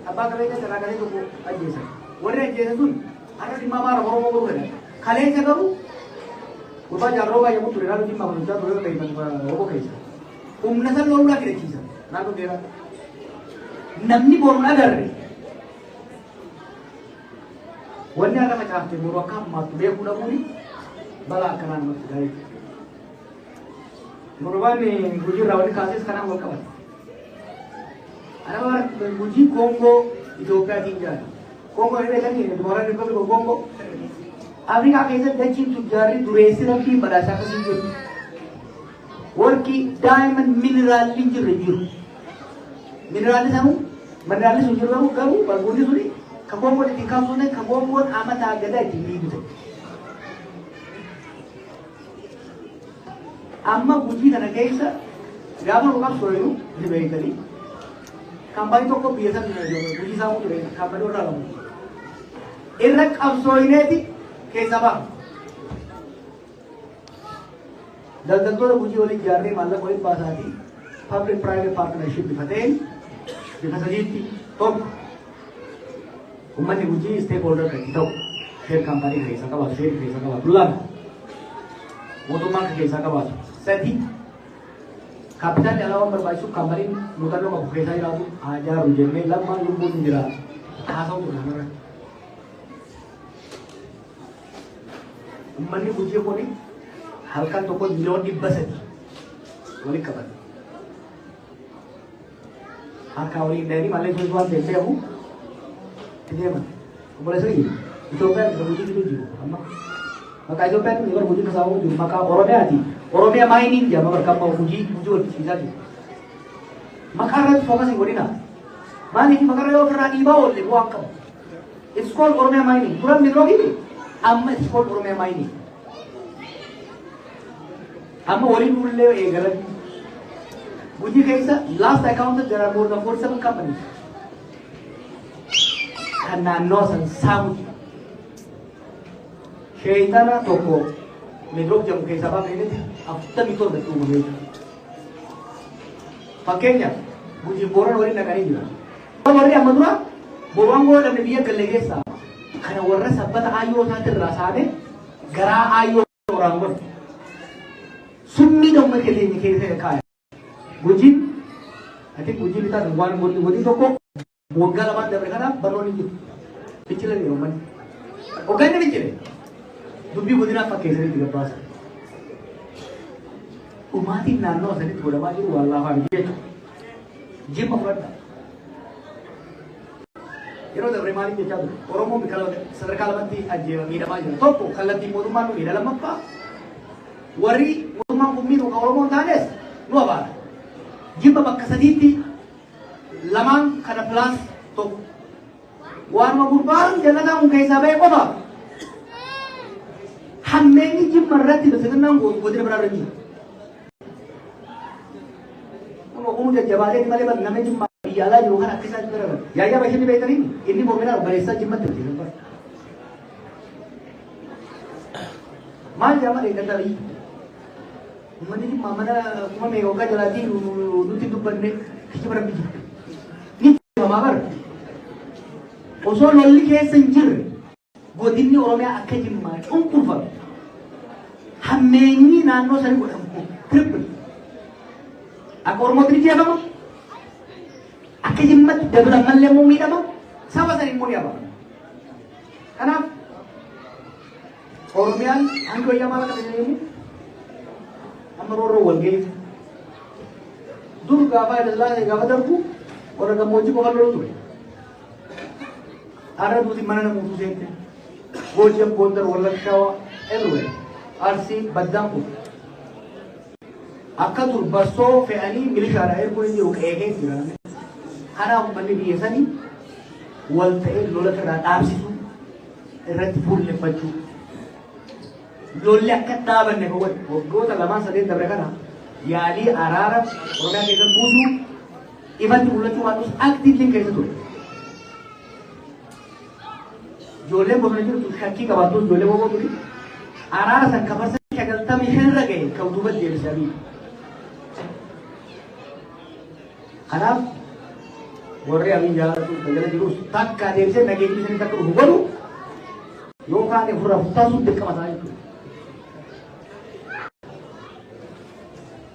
abbaa qabeenya sarara kalee tokko ajjeesan. Warri ajjeesan sun har'a dhimma maara Oromoo godhuu fedhan. Kaleessa garuu gurbaa jaarroo baay'ee ture naannoo dhimma kunuunsaa ture Oromoo keessa. Humna san loluudhaan hidhachiisan naannoo dheeraa. namni boruun agarre wanni akka macaafte boru akka hammaattu beekuu dhabuuni balaa akkanaa namatti gaarii Murubaan Gujii irraa waliin kaases kanaan wal qabata. Ana Gujii Koongoo Itoophiyaatiin jira. Koongoo inni kan Dimokiraatii Rippaabilika Koongoo Afrikaa keessatti dachiin tujjaarri dureessi rabbii badhaasaa akkasii jiru. Warqii daa'imman mineraalli jiru. Mineraalli sun jiru garuu barbuudni suni kan Koongoon ittiin kaasuun kan Koongoon amataa gadaa ittiin dhiibute. Amma Gujii kana keessa gaafa nu qabsooynu ni beekanii kaampaanii tokko biyya sana Gujii isaa mutu beekna kaampaanii irraa lamu irra qabsooyneeti keessa ba'a. Daldaltoota Gujii waliin ijaarree maallaqa waliin baasaatii public private partnership bifa ta'een bifa sadiitti tokko uummanni Gujii stakeholder kan ta'u sheer kaampaanii keessa qabaatu sheer keessa qabaatu lama mootummaan keessa qabaatu. Sadi kapitaan alaawwan barbaachisu kaampaniin muuxannoo qabu keessaa jiraatu ajaaru jennee lamaan lubbuun hin jira haasa'u godhanirra. Uummanni Gujii kun halkan tokko miliyoona 300 waliin qabata. Harkaa waliin dheerii mallee sun waan ta'eef beeku itti deeman. Obboleessa Itoophiyaan isa Gujii gidduu jiru amma maqaa Itoophiyaan kun yeroo Gujii kasaa'uu jiru maqaa Oromiyaati. Oromia mining jama berkamba Gujii wal sisa ji makara focus godina mani makara yo frani ba wol ko akam it's called Oromia mining puran mi rogi amma it's called Oromia mining amma wali mulle e garan Gujii kaisa last I counted there are more than 47 companies kana no san samu shaytana toko Medrok jamu kaisa ba ini after itu betul betul. Pakainya, Gujii boran orang nak ini juga. Orang yang mana? Borang orang yang dia kelegesa. Karena orang sahabat ayo nanti rasanya, gara ayo orang orang. Summi dong mereka ini kira kaya. Gujii, nanti Gujii kita dengar Gujii toko, mogal apa dah mereka nak baru ni. Kecil ni orang. Oke ni kecil. Dubi Gujii nak pakai sendiri tiga bahasa. Umati nano sendiri thora bagi wallah harje. Jim apa? Iro dah bermali ni jadu. Oromo kalau serkal mati aje mira maju. Topo kalau di muruman ni dalam apa? Wari muruman bumi tu kalau Oromo tanes. Nu apa? Jim apa kesaditi? Lamang kada plus top. Warma kurban jangan ada mungkin sabai apa? Hammengi Jim marati besengan nanggo bodre berada ni. Umum jabale ni malah nama Jim ialah juga nak kisah berada. Ya macam ni betul ini momen beresa Jim betul. Mal zaman ini kata lagi. Mana Jim mana cuma mereka jalati nuti tu benda kita berada ni. Ni sama ber. Osol lolli ke senjir. Godin ni orang yang akan Jim mar. Kurva. Hammengi nano sari godam. Triple. Aku orang mau kerja apa? Aku jimat dalam malam mau minum apa? Sama sari mau apa? Karena orang yang angko yang malah kerja ini, amro wal gay. Dulu gapa adalah gapa terku, orang kamu juga kalau tu. Ada tu di mana nak mutu sente. Bojam bondar wala kawa everywhere. Arsi badampu. Akatur baso fe'ani milisha air pun ini oke kira. Karena umpamanya biasa ni, wal ta'e lola kerana absisu, erat full lepacu. Lola kataban ni kawan, waktu lama sedih mereka na, yali ararap orang kita budu, even tu bulan tu harus aktif link kayak tu. Jole boleh tu kaki kawan tu jole boleh tu, ararap sang kabar sang kagal tam ihel lagi, kau tu berdiri sabi. Karena warga yang jalan tu terjalan terus tak kader saya lagi di sini tak berhubung. Yoga ni pura tahu dekat masa itu.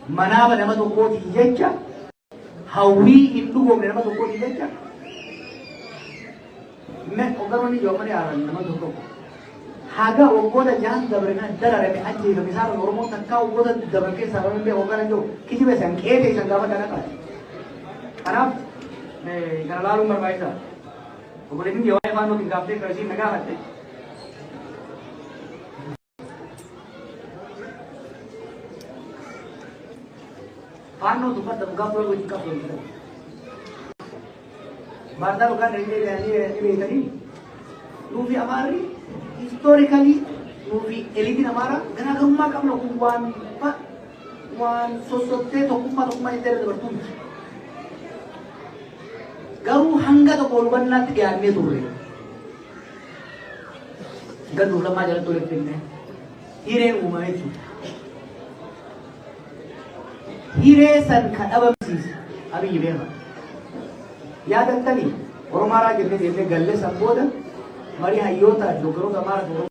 Mana pada masa tu kau dijajah, hawwii hin dhugoomne nama tokko ni jecha me ogaroonni yoomani aaran nama tokko haga waggoota jaan dabre kan dararame ajjeefame isaan Oromoo takkaa waggoota dabre keessaa waan illee hoggana jiru kijibe san qeete isan gaafa kana qaate kanaaf kana laaluun barbaachisaa obboleettiin yoo afaan nuti gaaftee qarshii nagaa hatte Fano tu kan dalam gambar wajib kapal kita. Bandar bukan ini tadi. Movie amari historically movie elitin amara gana rumah kamu lakukan pak wan sosote tokuma itu ada bertemu. Garu hangga tu korban nanti dia ambil turun. Garu lama jalan turun pinne. Ire umai itu. Hiresan kadaba sis abi yibema yaad antani oromara jirne dele galle samboda mari hayota dogaro gamara do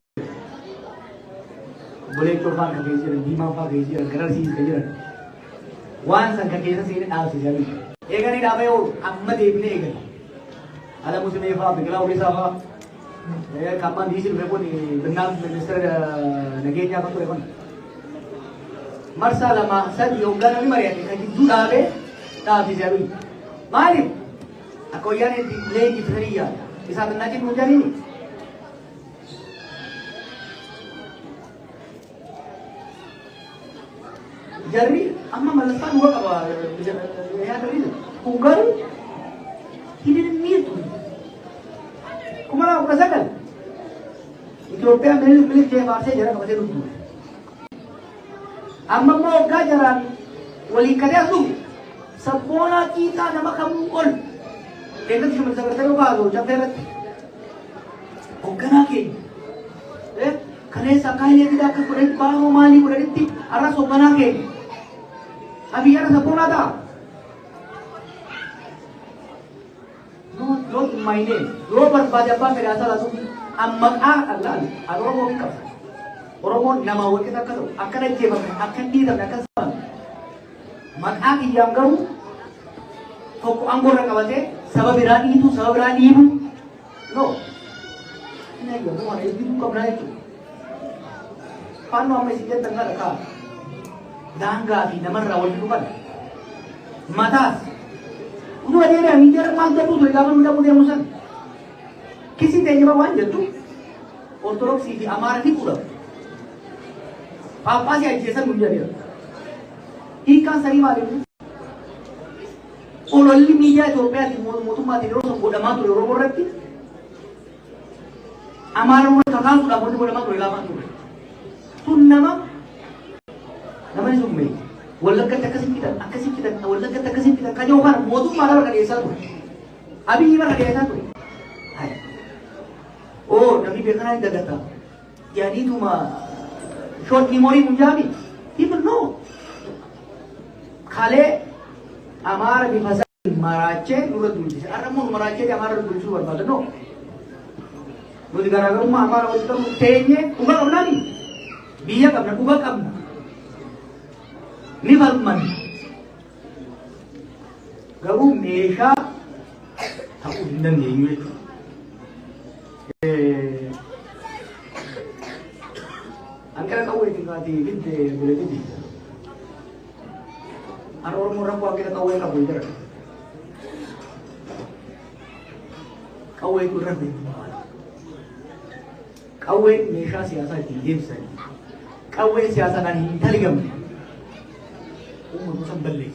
bole to fa ka gejira dima fa gejira garar sis gejira wan san ka gejira sine daw sis abi egani dawe o amma devne egani ada musme fa bigla odisa fa kamman disil bebo ni benam minister nagenya fa to ekon Marsa lama sad yoga nabi Maria ni kaji durabe tapi jadi malib aku yang ini lagi teriya bisa menajib menjadi ini jadi amma malasan gua apa ya tadi kugal ini ni tu kumala ukasakan Ethiopia milik je bahasa jarang apa tu amma mo gajaran wali kada tu sabona kita nama kamu kon dengan cuma sekedar baru jabat ogana ke kane sakai le tidak ke kuret baru mali kuret ti arah sobana ke abi arah sabona da no maine lo berbada apa ke asal langsung amma Allah Oromo ka Oromo nama wali kita kado akan aja akan tidak akan sama maka yang kamu kok anggora kawate sabab berani itu no ini ya mau ada itu kabra itu panu ame sijat tengah raka dangga di nama rawal itu kan matas udah ada yang minjar mantap tuh dari kapan muda musan kisi tanya bawa aja tuh ortodoksi di amara di pura apa sih aja muda dia ikan sari mari Ololli media Ethiopia di mootummaa Tigiroo godhamaa ture Oromoo irratti Amaaronni kakaan suudhaaf wanti godhamaa ture laafaa ture. Tun namni sun beeku Wallaggatti akkasii fidan Wallaggatti akkasii fidan kan yoo kana mootummaa lafa qadeessaa ture. Abiyyi bara qadeessaa ture. Namni beekanaa hin dagata. Yaaniituma short memory kun jaabi. People know. Kalee Amara bifasa marache nurut dulu. Aramo marache di Amara dulu suar pada no. Budi gara-gara rumah Amara waktu itu tehnya ubah kamu nani. Biya kamu ubah kamu. Ni balman. Garu mesha tahu dindan dia ini. Angkara tahu itu kati binte boleh jadi. Orang-orang buat kita tahu yang kabur jarak. Kau itu rapi. Kau itu mesha siasa tinggi sekali. Kau itu siasa kan intelligent. Umur musim balik.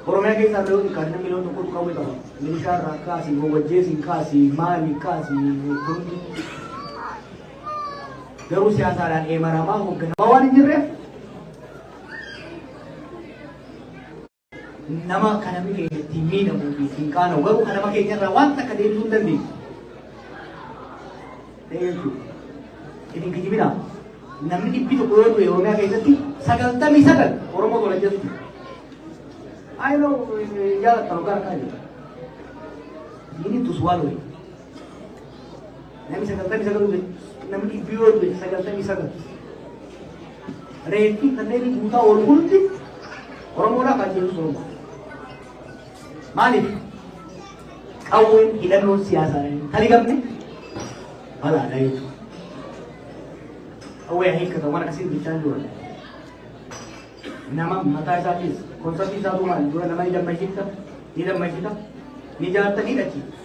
Orang yang kita tahu karena milau tu kau itu mesha rakasi, wajah singkasi, mali kasi, Garu siasa dan emarama mungkin bawa ni jereh. Nama kanami ke timi na mubi singkana garu kanama ke nyara wanta ka dei tundan di deyu ini kijibina namni ki pito ko do yo na ke jati sagal tami sagal oromo to lajja tu ayo ya tarugar ka ini tu swalo nami sagal tami sagal namni ki biyo do sagal tami sagal repi kanne di buta orkulti Oromoodhaaf ajjeesu Oromoo. Maaliif? Qawween hidhannoon siyaasaa tali gamne balaadha jechuudha. Qawwee hiikkata waan akkasiin bichaan jiru. Nama mataa isaatiis konseptii isaa dhumaan dura nama ni dammaqsiifta, ni jaarta, ni dhachiifta.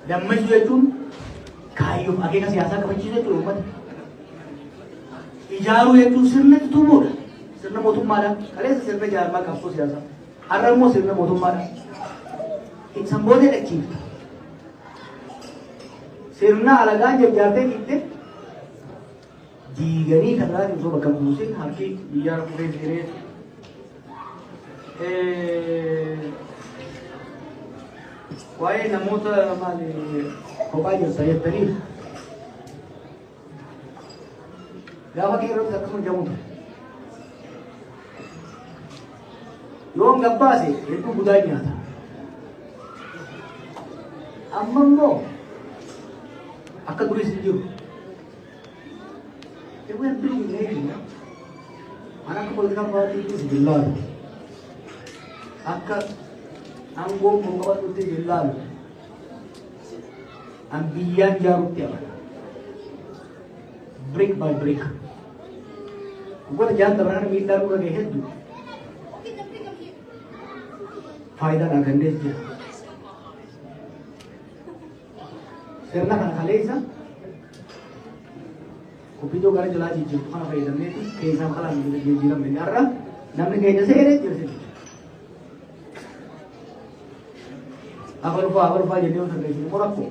Dammaqsuu jechuun kaayyoo akeeka siyaasaa qabachiisuu jechuudha uummata. Ijaaruu jechuun sirna tuumuudha. Sirna mootummaadha. Kaleessa sirna jaarmaa qabsoo siyaasaa. Har'a immoo sirna mootummaadha. Ibsan boodee dhachiifta. Sirna alagaan jajjaartee dhiitte diiganii kan biraatiin osoo bakka buusin harki biyyaa furee jiree waa'ee namoota maali kophaa jirta jettanii gaafa qeerransa akkasuma jamutu yoon gabbaase hedduu budaa nyaata amma immoo akka duris hin jiru ewu yang dulu ini anak kepolisian parti itu sebelah akka anggong mengawal itu sebelah ambian jarut tiap brick by brick gua jangan terang minta lu lagi head फायदा ना करने से करना खाना खा ले इसा kopi जो घर जला जी खाना खाई दमने थी कई साल खाला नहीं ये जीरा में यार नमने कहीं जैसे है जैसे अगर वो ये नहीं होता है मोरा को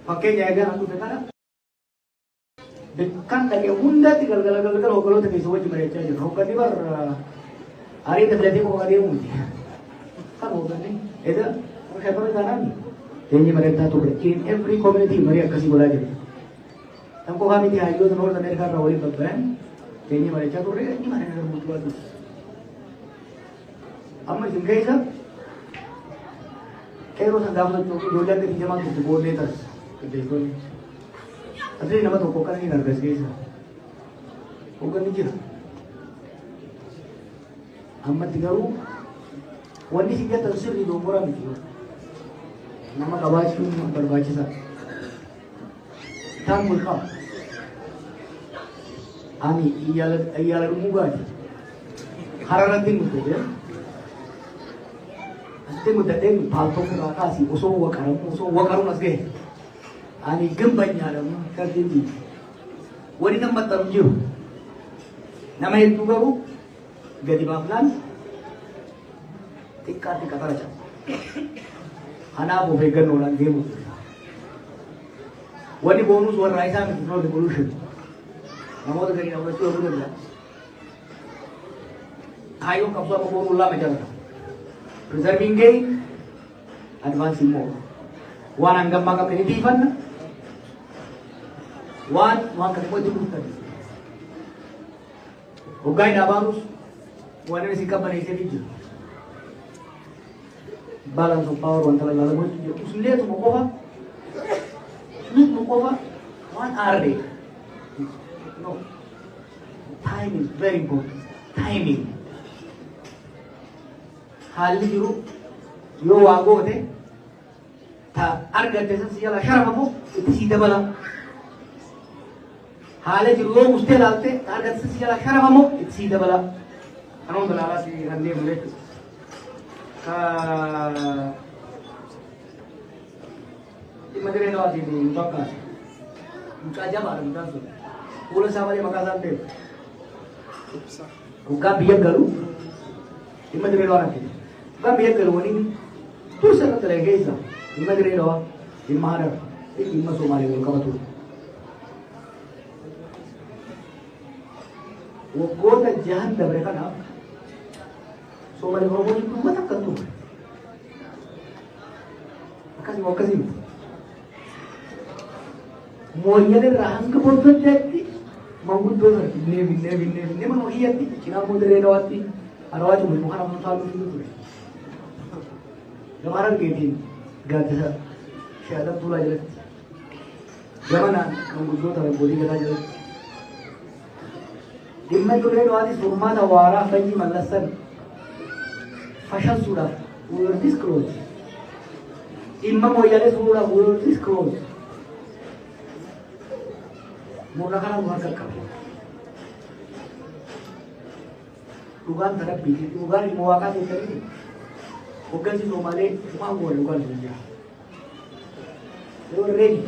पक्के जाएगा हम तो देखा ना dekan lagi unda tinggal gal hokalo tak isu wajib mereka je hokal ni bar hari itu berarti kau ada undi kan hokal ni itu mereka berjalan jadi mereka tu in every community mereka kasih bola je हमको kami di ayo tu orang mereka rawali berben jadi mereka tu mereka ni mana yang berbuat tu amma jengkai sah kero sanggam tu jodoh ke jemaah tu boleh tas kerja itu Asli nama tu kokar ni nervous guys. Kokar ni je. Amat tigaru. Wani sih dia tersir di dua orang itu. Nama kawas tu berbaca sah. Tang mulka. Ani iyal muga. Hararan ting muda je. Ting muda ting palto ke rakasi. Uso wakarum asge. Ani gembanya ada kerja wani nama tamju nama itu baru gadi baflan tika teraja anak mau vegan orang dia wani bonus warna raisa no revolution nama tu kali nama itu apa dia ayo kapsa mau bonus lah macam preserving gay advancing more wan anggap maka penitipan Wan kami mau jemput tadi. Ogai na bagus. Wan ini sikap mana isi video. Balance of power wan terlalu lama itu. Usule tu mau apa? Sulit mau apa? Wan arde. No. Time is very important. Timing. Hal ini juru. Yo wago te. Ta arga desa siapa syaraf apa? Itu sih dalam. हाले जिलो मुस्ते लालते तारगत से सिला खरा हमो सीधा बला अनों दलाला सी रंदे मुले का इमदरे नो आदि मुतक्का मुका जब आ मुका सो पूरे सावले मकासान दे मुका बिया गलू इमदरे नो आते मुका बिया गलू वनी तू से कतले गैसा इमदरे नो इमारा इम्मा सोमाले मुका बतू वो कोटा जहान दबरे का नाम Somali orang itu mata kantu makasih mau iya deh rahang ke bodoh jadi mau bodoh binne mana iya ti cina mau deh lewati arwah cuma bukan orang tahu itu tuh kemarin gini gak ada siapa tuh lah jelas zaman mau bodoh tapi bodi gak jelas dhimma Dirreedawaatis furmaata waaraa fayyi mallassan fashalsuudhaaf we will disclose. Dhimma Mooyyalee fuudhuudhaaf we will disclose. Murna kana nu harka qabu. Dhugaan tarabbiiti. Dhugaan ilma waaqaa keessatti hoggansi Somaalee waan goone dhugaan sun jira. They were ready.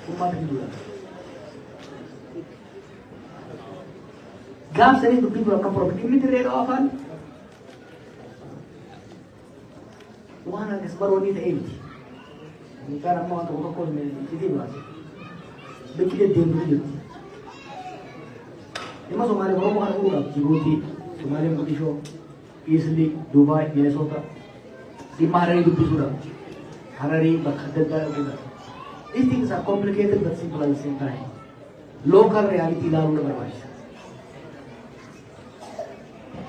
Ummata hidduudha. Gaaf sanii dubbii dura akka probability Dirreedawaa afaan waan akkas baroonni ta'ee miti. Mucaan amma waan tokko tokko itti baase. Bakki deddeebi'u jirti. Dhimma Somaalee Oromoo kana fuudhaaf Jibuutii, Somaalee Mogadishoo, Iisli, Dubaay, Minesoota dhimma Hararii dubbisuudhaaf Hararii bakka adda addaa dhaquudhaaf. These things are complicated but simple at the same time. Local reality ilaaluudha barbaachisa.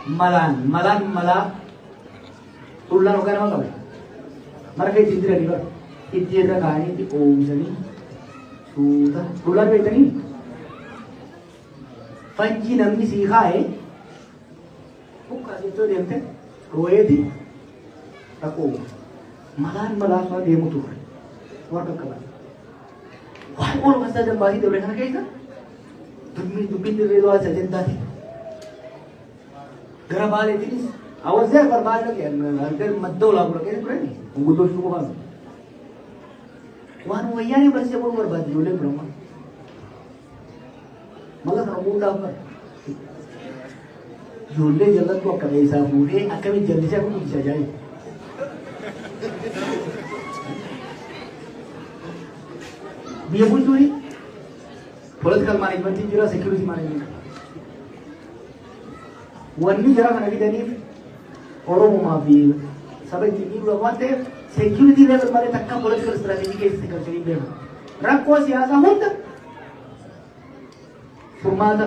Malaan malaa tullaan hoggaa nama qabe. Marga itti jiranii bara. Itti irra kaanii itti oomisanii suuta. Tullaan beektanii fanjii namni sii kaa'e bukkaa jettoo deemte rooyeeti dhaqoo. Malaan malaa su'a deemu turre. Warra qaban. Waan ooluma isaa dambaasii dabre kana keessa dubbiin Dirreedawaa isa jendaati. Gara baaleetiinis awwaazee barbaada argaa madda olaanaa kee turani guddoon sun qofaan waan wayyaanii barsiisee boru barbaade ijoolleen birama mala kana muudhaaf bara ijoollee jallattu akka beesaa fuudhee akkamiin jallisee akka guddisa ajaa'iba. Biyya bulchuuni political management jira security management. Wanni jara kana fidaniif Oromoo fi saba itti dhiibudha waan ta'eef security level malee takka political strategy keessatti galchanii deemu. Rakkoo siyaasaa hunda furmaata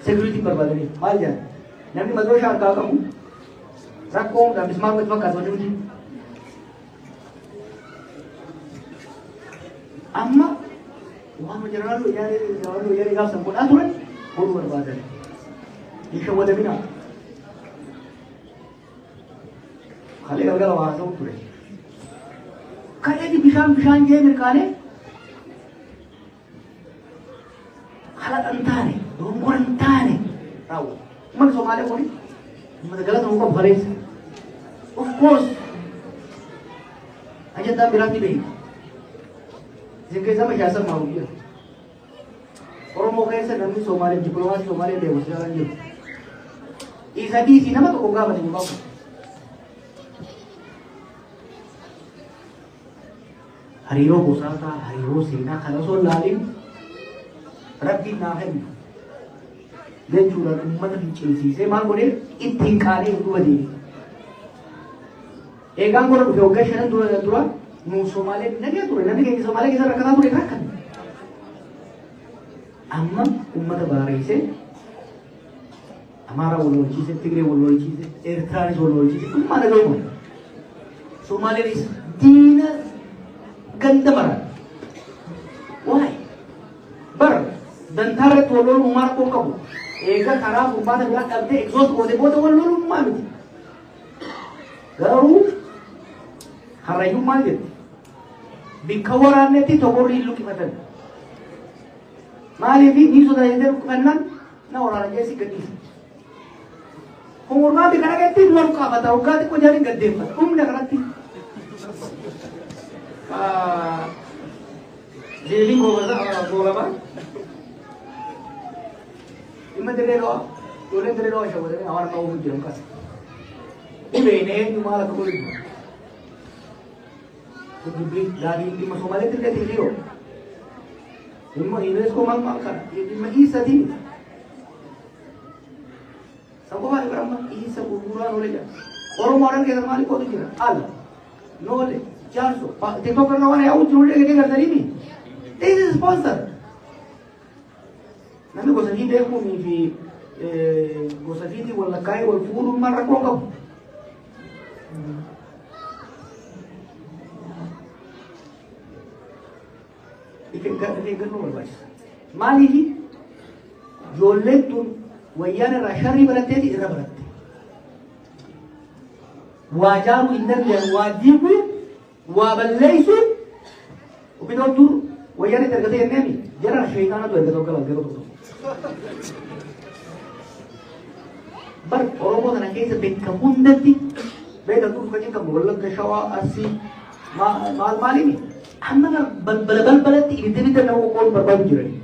security barbaadaniif maal jedhan namni madooshaa harkaa qabu rakkoo hundaan bismaan wajji fakkaatu wanni hundi. Amma waan jeneraal wayyaanee gaafsan godhaa turan godhuu barbaadan. Isha wadabinaa. Kale galgala waa ta'u ture. Kaleeti bishaan jee mirkaalee haala dhan taane dongora hin taane raawwatu. Uummanni Somaalee kuni uummata galata nuu qabu kaleessa. Of course ajandaan biraatti beeku. Isin keessa mashaasa maalu jira. Oromoo keessa namni Somaalee dippiloomaasii Somaalee deemu jira jiru. Isa diisii nama tokko gaafate hin qabu. Hariiroo gosaa hariiroo seenaa kana osoo ilaalin rabbiin naaf kennu jechuudhaan uummata fincilsiisee maal godhee ittiin qaanee hin duba deebi. Eegaan godha dhufe waggaa 5 dura nuu Somaalee nagee ture namni keenya Somaalee keessa rakkataa ture rakkan. Amma uummata baareessee Amara wal lolchiise, Tigree wal lolchiise, Eertiraanis wal lolchiise dhummaa dhaga'uma. Somaaleenis diina ganda maran. Why? Bar dantaarratti wal lolummaa rakkoo qabu. Eega karaa furmaata biraa qabdee exhaust gootee booda wal lolummaa miti. Garuu harrayyummaa jetti. Bikka waraannetti tokkorri hin luqqifatan. Maaliif ni sodaatee luqqifannaan na waraana keessi gadhiisa. Umurmaa di kana ketti dua qabata ugaati ko jari gaddeeffata humna kanatti deebiin goolaba dhimma Dirreedawaa ijoolleen Dirreedawaa shawadanii awaan amma uumuun jiran kasa dhibeenee maal akka godhu dubbii daadhiin dhimma Somaaleetti illee xixiyyoo dhimma UNESCO maal kana dhimma hiisatii Sabuha ni berapa? Isa kuburan oleh dia. Orang-orang kita mali kau tu kira. Al, nole, janso. TikTok kerana orang yang ujung dia kerja dari ini. This is sponsor. Nami kau sendiri deh pun ni kau sendiri wala kai wala fulu marah kau kau. Ikan nol baik. Mali ni ijoolleen tun wayyaana irraa sharrii baratteeti irra baratte. Waa jaaruu hin danda'an, waa diiguu, waa balleessuu, ofiidoottu wayyaana itti argatee jenneemi jara sheeyitaanatu erga tokko gabaa tokko. Bar Oromoo kana keessa bakka hundatti beektan kun kan jedhamu Wallagga, Shawaa, Arsii maaliini amma balbalatti ibidda nama qoqqoon barbaadu jirani.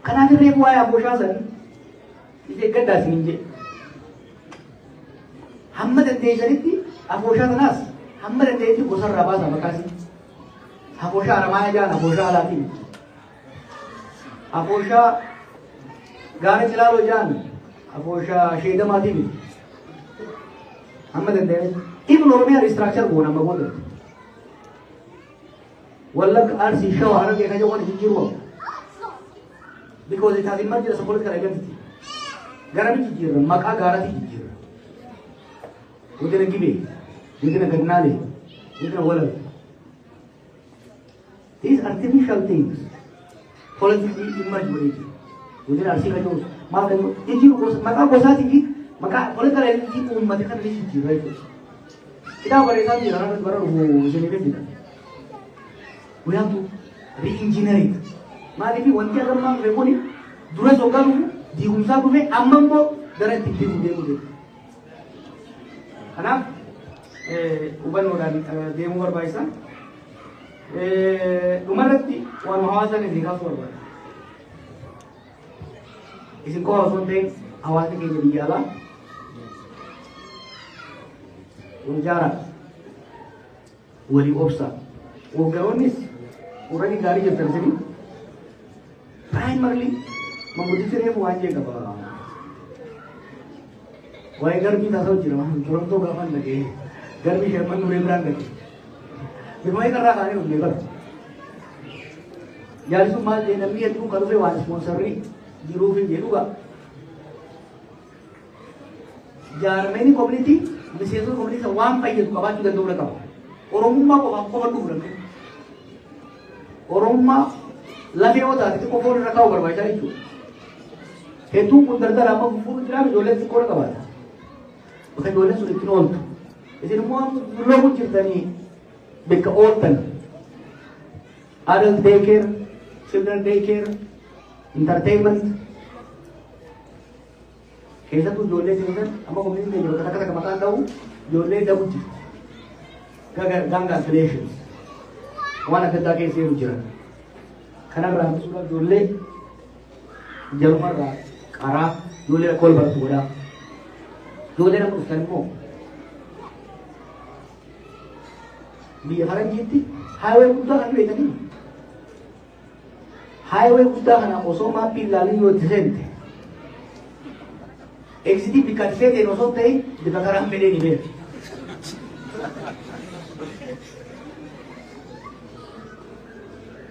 Kanaaf irree waa'ee abooshaa sanii ishee gaddaa isin hin jedhe. Hamma dandeessanitti abooshaa sanaas hamma dandeessi gosarraa baasa maqaasi. Abooshaa Aramaa jaan abooshaa alaatiin. Abooshaa Gaara Cilaaloo jaan abooshaa Sheedamaatiin. Hamma dandeessanitti. Ibn Oromiyaa restructure goona amma booda. Wallagga, Arsii, Shawaa, Harargee kan jedhamu jijjiiruu. Because it has emerged as a political identity. Gara jijjiirra maqaa gaaraatti jijjiirra. Godina Gibee, godina Gannaalee, godina Walar. These artificial things politically emerge with it. Godina Arsii kan jedhamu maal kan jijjiiru maqaa gosaatii fi maqaa political identity uummata kan jijjiirra jechuudha. Kitaaba bareedaa jira irratti bara dhufu isinii beekudha. We have to re-engineer it. Maaliif wanti agammaan dhufe kuni dura soggaa dhufu diigumsaa dhufe amma immoo gara itti deemu deemu. Kanaaf hubannoodhaan deemuu barbaachisa. Dhumarratti waan hawaasa isin kaasuu barbaada. Isin qofa osoo hin ta'in hawaasni keenya biyya alaa wal jaaraa walii obsaa. Hogganoonnis warreen gaarii jirtan sini primarily manguddichi reefu waan jee qaba. Waa'ee garbii taasa'u jira Torontoo gaafan dhagee garbii sherman nuree biraan dhagee. Birma'ee karraa kaanii dhufnee bara. Jaalisuun maal jee namni hedduu kan dhufe waan ispoonsarrii jiruuf hin jedhu ga'a. Jaarmeenii koominitii miseensota koominitii waan fayyadu qabaachuu danda'u qaba. Oromummaa qofaan qofa dhufu danda'u. Oromummaa lafee yoo taate xiqqoo foon irra kaa'u barbaachisaa jechuudha. Hedduun kun dardara amma fufuun jiraatu ijoolleen xiqqoo irra qabaata. Bakka ijoolleen sun ittiin ooltu. Isin immoo loogu jirtanii bakka ooltan. Adult daycare, children daycare, entertainment. Keessattuu ijoollee keessan amma koominitiin keenya bakka takka takka maqaan ta'u ijoollee dabuuti. Gang affiliations. Waan adda addaa keessa jiru jira. Kanarraa hambisuudhaaf ijoollee jalumarraa qaraa ijoollee akka ol baratu godhaa. Ijoollee nama dhuftan immoo biyya faranjiitti haayawee guddaa kan beekanii. Haayawee guddaa kana osoo maappii ilaalin yoo itti seente eksitii bikka itti seenteen osoo ta'e bifa karaan fedhee ni beeku.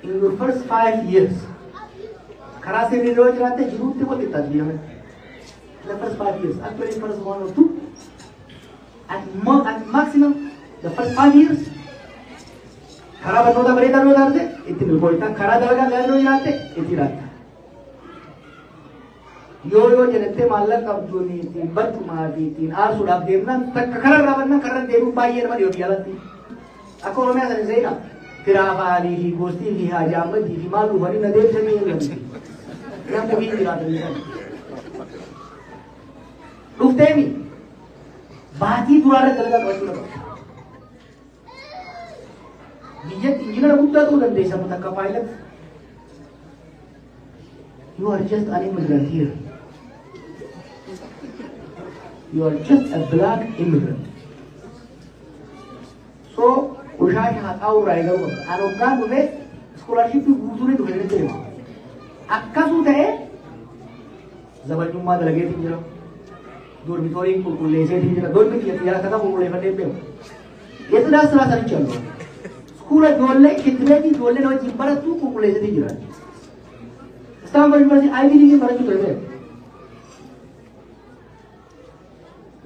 In your first 5 years, karaa sirrii yoo jiraatte jiruutti wal qixxaatu biyya kana. In the first 5 years, actually first 1 or 2, at maximum, the first 5 years, karaa barnoota bareedaa yoo taate itti milkooyta, karaa dalagaa gaarii yoo jiraatte itti jiraatta. Yoo jedhattee maallaqa qabduun ittiin bartumaa fi ittiin aarsuudhaaf deemnaan takka kararraa bannaan karra deemuun baay'ee nama dhiyoo biyya alatti. Akka Oromiyaa sana seenaa. Kiraafanii fi gostii fi haajaamadii fi maal dhufanii na deebisanii eegamu. Namni biyyi jiraatanii sana. Dhufteemi baatii duraarra dalagaa qabachuu qaba. Biyyatti injiinara guddaa ta'uu dandeessa amma takka paayilatti. You are just an immigrant here. You are just a black immigrant. So Ushashi haxaa'u irraa eegamu qaba. Ani hoggaan dhufe iskoolaarshippii guutuu ni dhufe jettee hima. Akkasuu ta'ee zabanyummaa dalageetiin jira. Dormitoriin qulqulleesseetiin jira. Dormi kiyya takka qulqulleeffadhee beeku. Yesuudhaan siraa sanichi allu. Iskoolaa ijoollee kittileetii ijoolleen wajjin barattu qulqulleesseetiin jira. Istaanbul Yuunivarsiitii Ivy League barachuu ture beeku.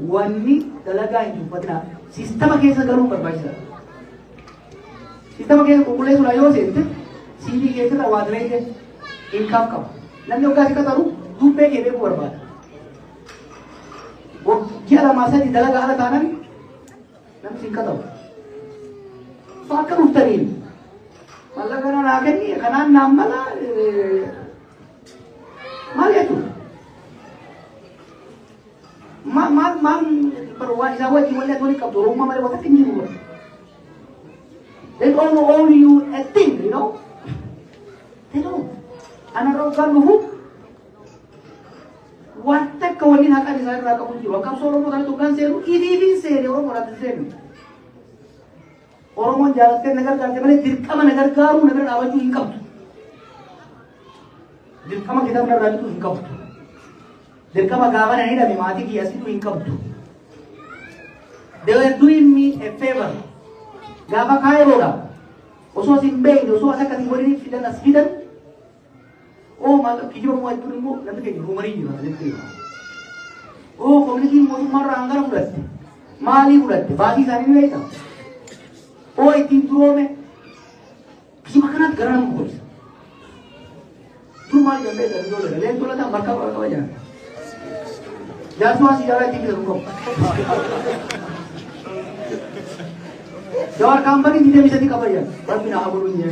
Wanni dalagaa hin tuffatinaa sistama keessa galuu barbaachisaadha. Sistema keessa qulqulleessuudhaan yoo seente CV keessatti waa direete inkaam qaba. namni hoggaa si qataru dubbee kee beekuu barbaada. Ji'a lamaa sadii dalagaa ala taanan namni si qataru. So akka dhuftaniin mallaqa naa kenni kanaan naan mala maal jechuudha. Maal barwaa isaa wajjin walii ati walii qabdu Oromoo malee wata hin jiru. They don't owe you a thing, you know. They don't. Anarraa kan dhufu wanta akka waliin haqaan isaa irraa qabu jiru. Akkam Oromoo kana tokkan seenu ifiifin seene Oromoo irratti seenu. Oromoon jaalattee na gargaarte malee dirqama na gargaaruu na bira dhaabachuu hin qabdu. Dirqama kitaabni irraa bituu hin qabdu. Dirqama gaafa na hidhame maatii kiyyaasituu hin qabdu. They were doing me a favor. Gaafa kaayiroodha. Osoo isin beekne osoo as akkasii waliin fidan as fidan. Oo maal kijiba moo jechuun immoo namni keenya ruumarii jira jettee. Oo koominitiin mootummaarraa hangana fudhatte. Maalii fudhatte? Baasii isaanii ni beekta. Oo ittiin turoome. Kijiba kanatti gara nama qoodisa. Tun maal jambee dha yoo dha leen tola ta'an bakka qaba jira. Jaarsumaa si jaalaa ittiin bitan qabu. Jawar company tidak bisa dikabarkan. Tapi nak aburunya.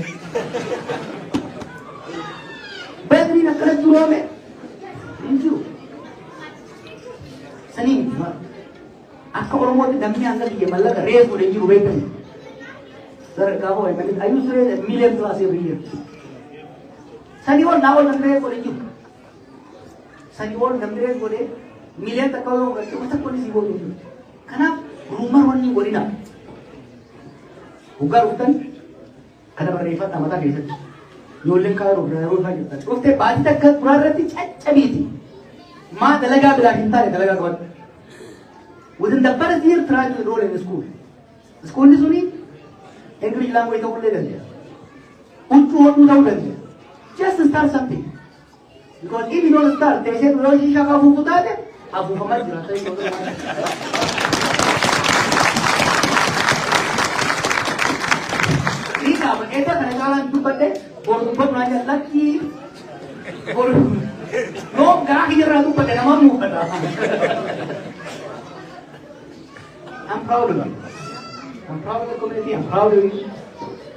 Bateri nak kena turun me. Inju. Seni. Aku orang mau dami angkat dia malah race boleh inju betul. Sir, kau है मैंने I used to raise a million plus every year. Seni orang nawal namanya boleh inju. Seni orang namanya boleh million tak kalau orang tu macam boleh sih boleh inju. Karena rumah orang ni boleh nak. Bukan urutan, karena berifat nama tak kisah. Noleng kau rumah kita. Uste baca tak kat berarti caci itu. Ma dalaga bila hinta le dalaga kau. Within the first year, try to enroll in the school. School ni suni, English language tak boleh dia. Untu tak boleh dia. Just start something. Because if you don't start, they say tu sih siapa abu kita ada, abu kamar jelas. Eta kadang-kadang tu pada baru belajar lagi, baru no gak kira tu pada nama mu pada. I'm proud of you. I'm proud of the community. I'm proud of you.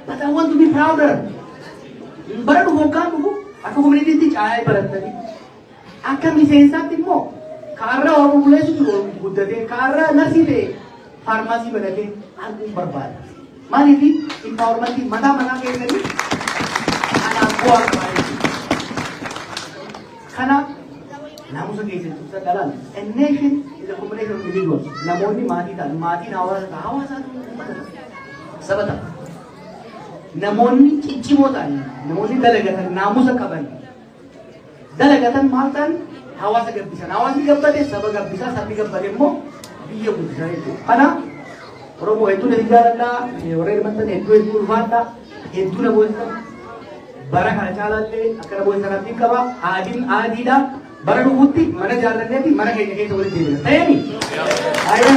But I want to be prouder. Baru bukan tu, aku community ti cahaya pada tadi. Akan bisa mo. Karena orang mulai sudah buat deh. Karena nasi deh, farmasi pada deh, aku berbat. Mari di empowerment di mana ke tadi anak buah mari karena namun segitu dalam a nation is a combination of individuals namun ni mati nawas satu sabata namun ni cimotan namun ni dalagatan namus kaban dalagatan maltan hawas gabbisa nawas gabbate sabab gabbisa sabi gabbate mo biyo bisa itu karena Oromo itu dari jalan orang mantan itu urfanda itu na boleh barang ada jalan le akan boleh nanti kawa adida barang bukti mana jalan le mana kayak boleh jadi. Tanya ni, ayam.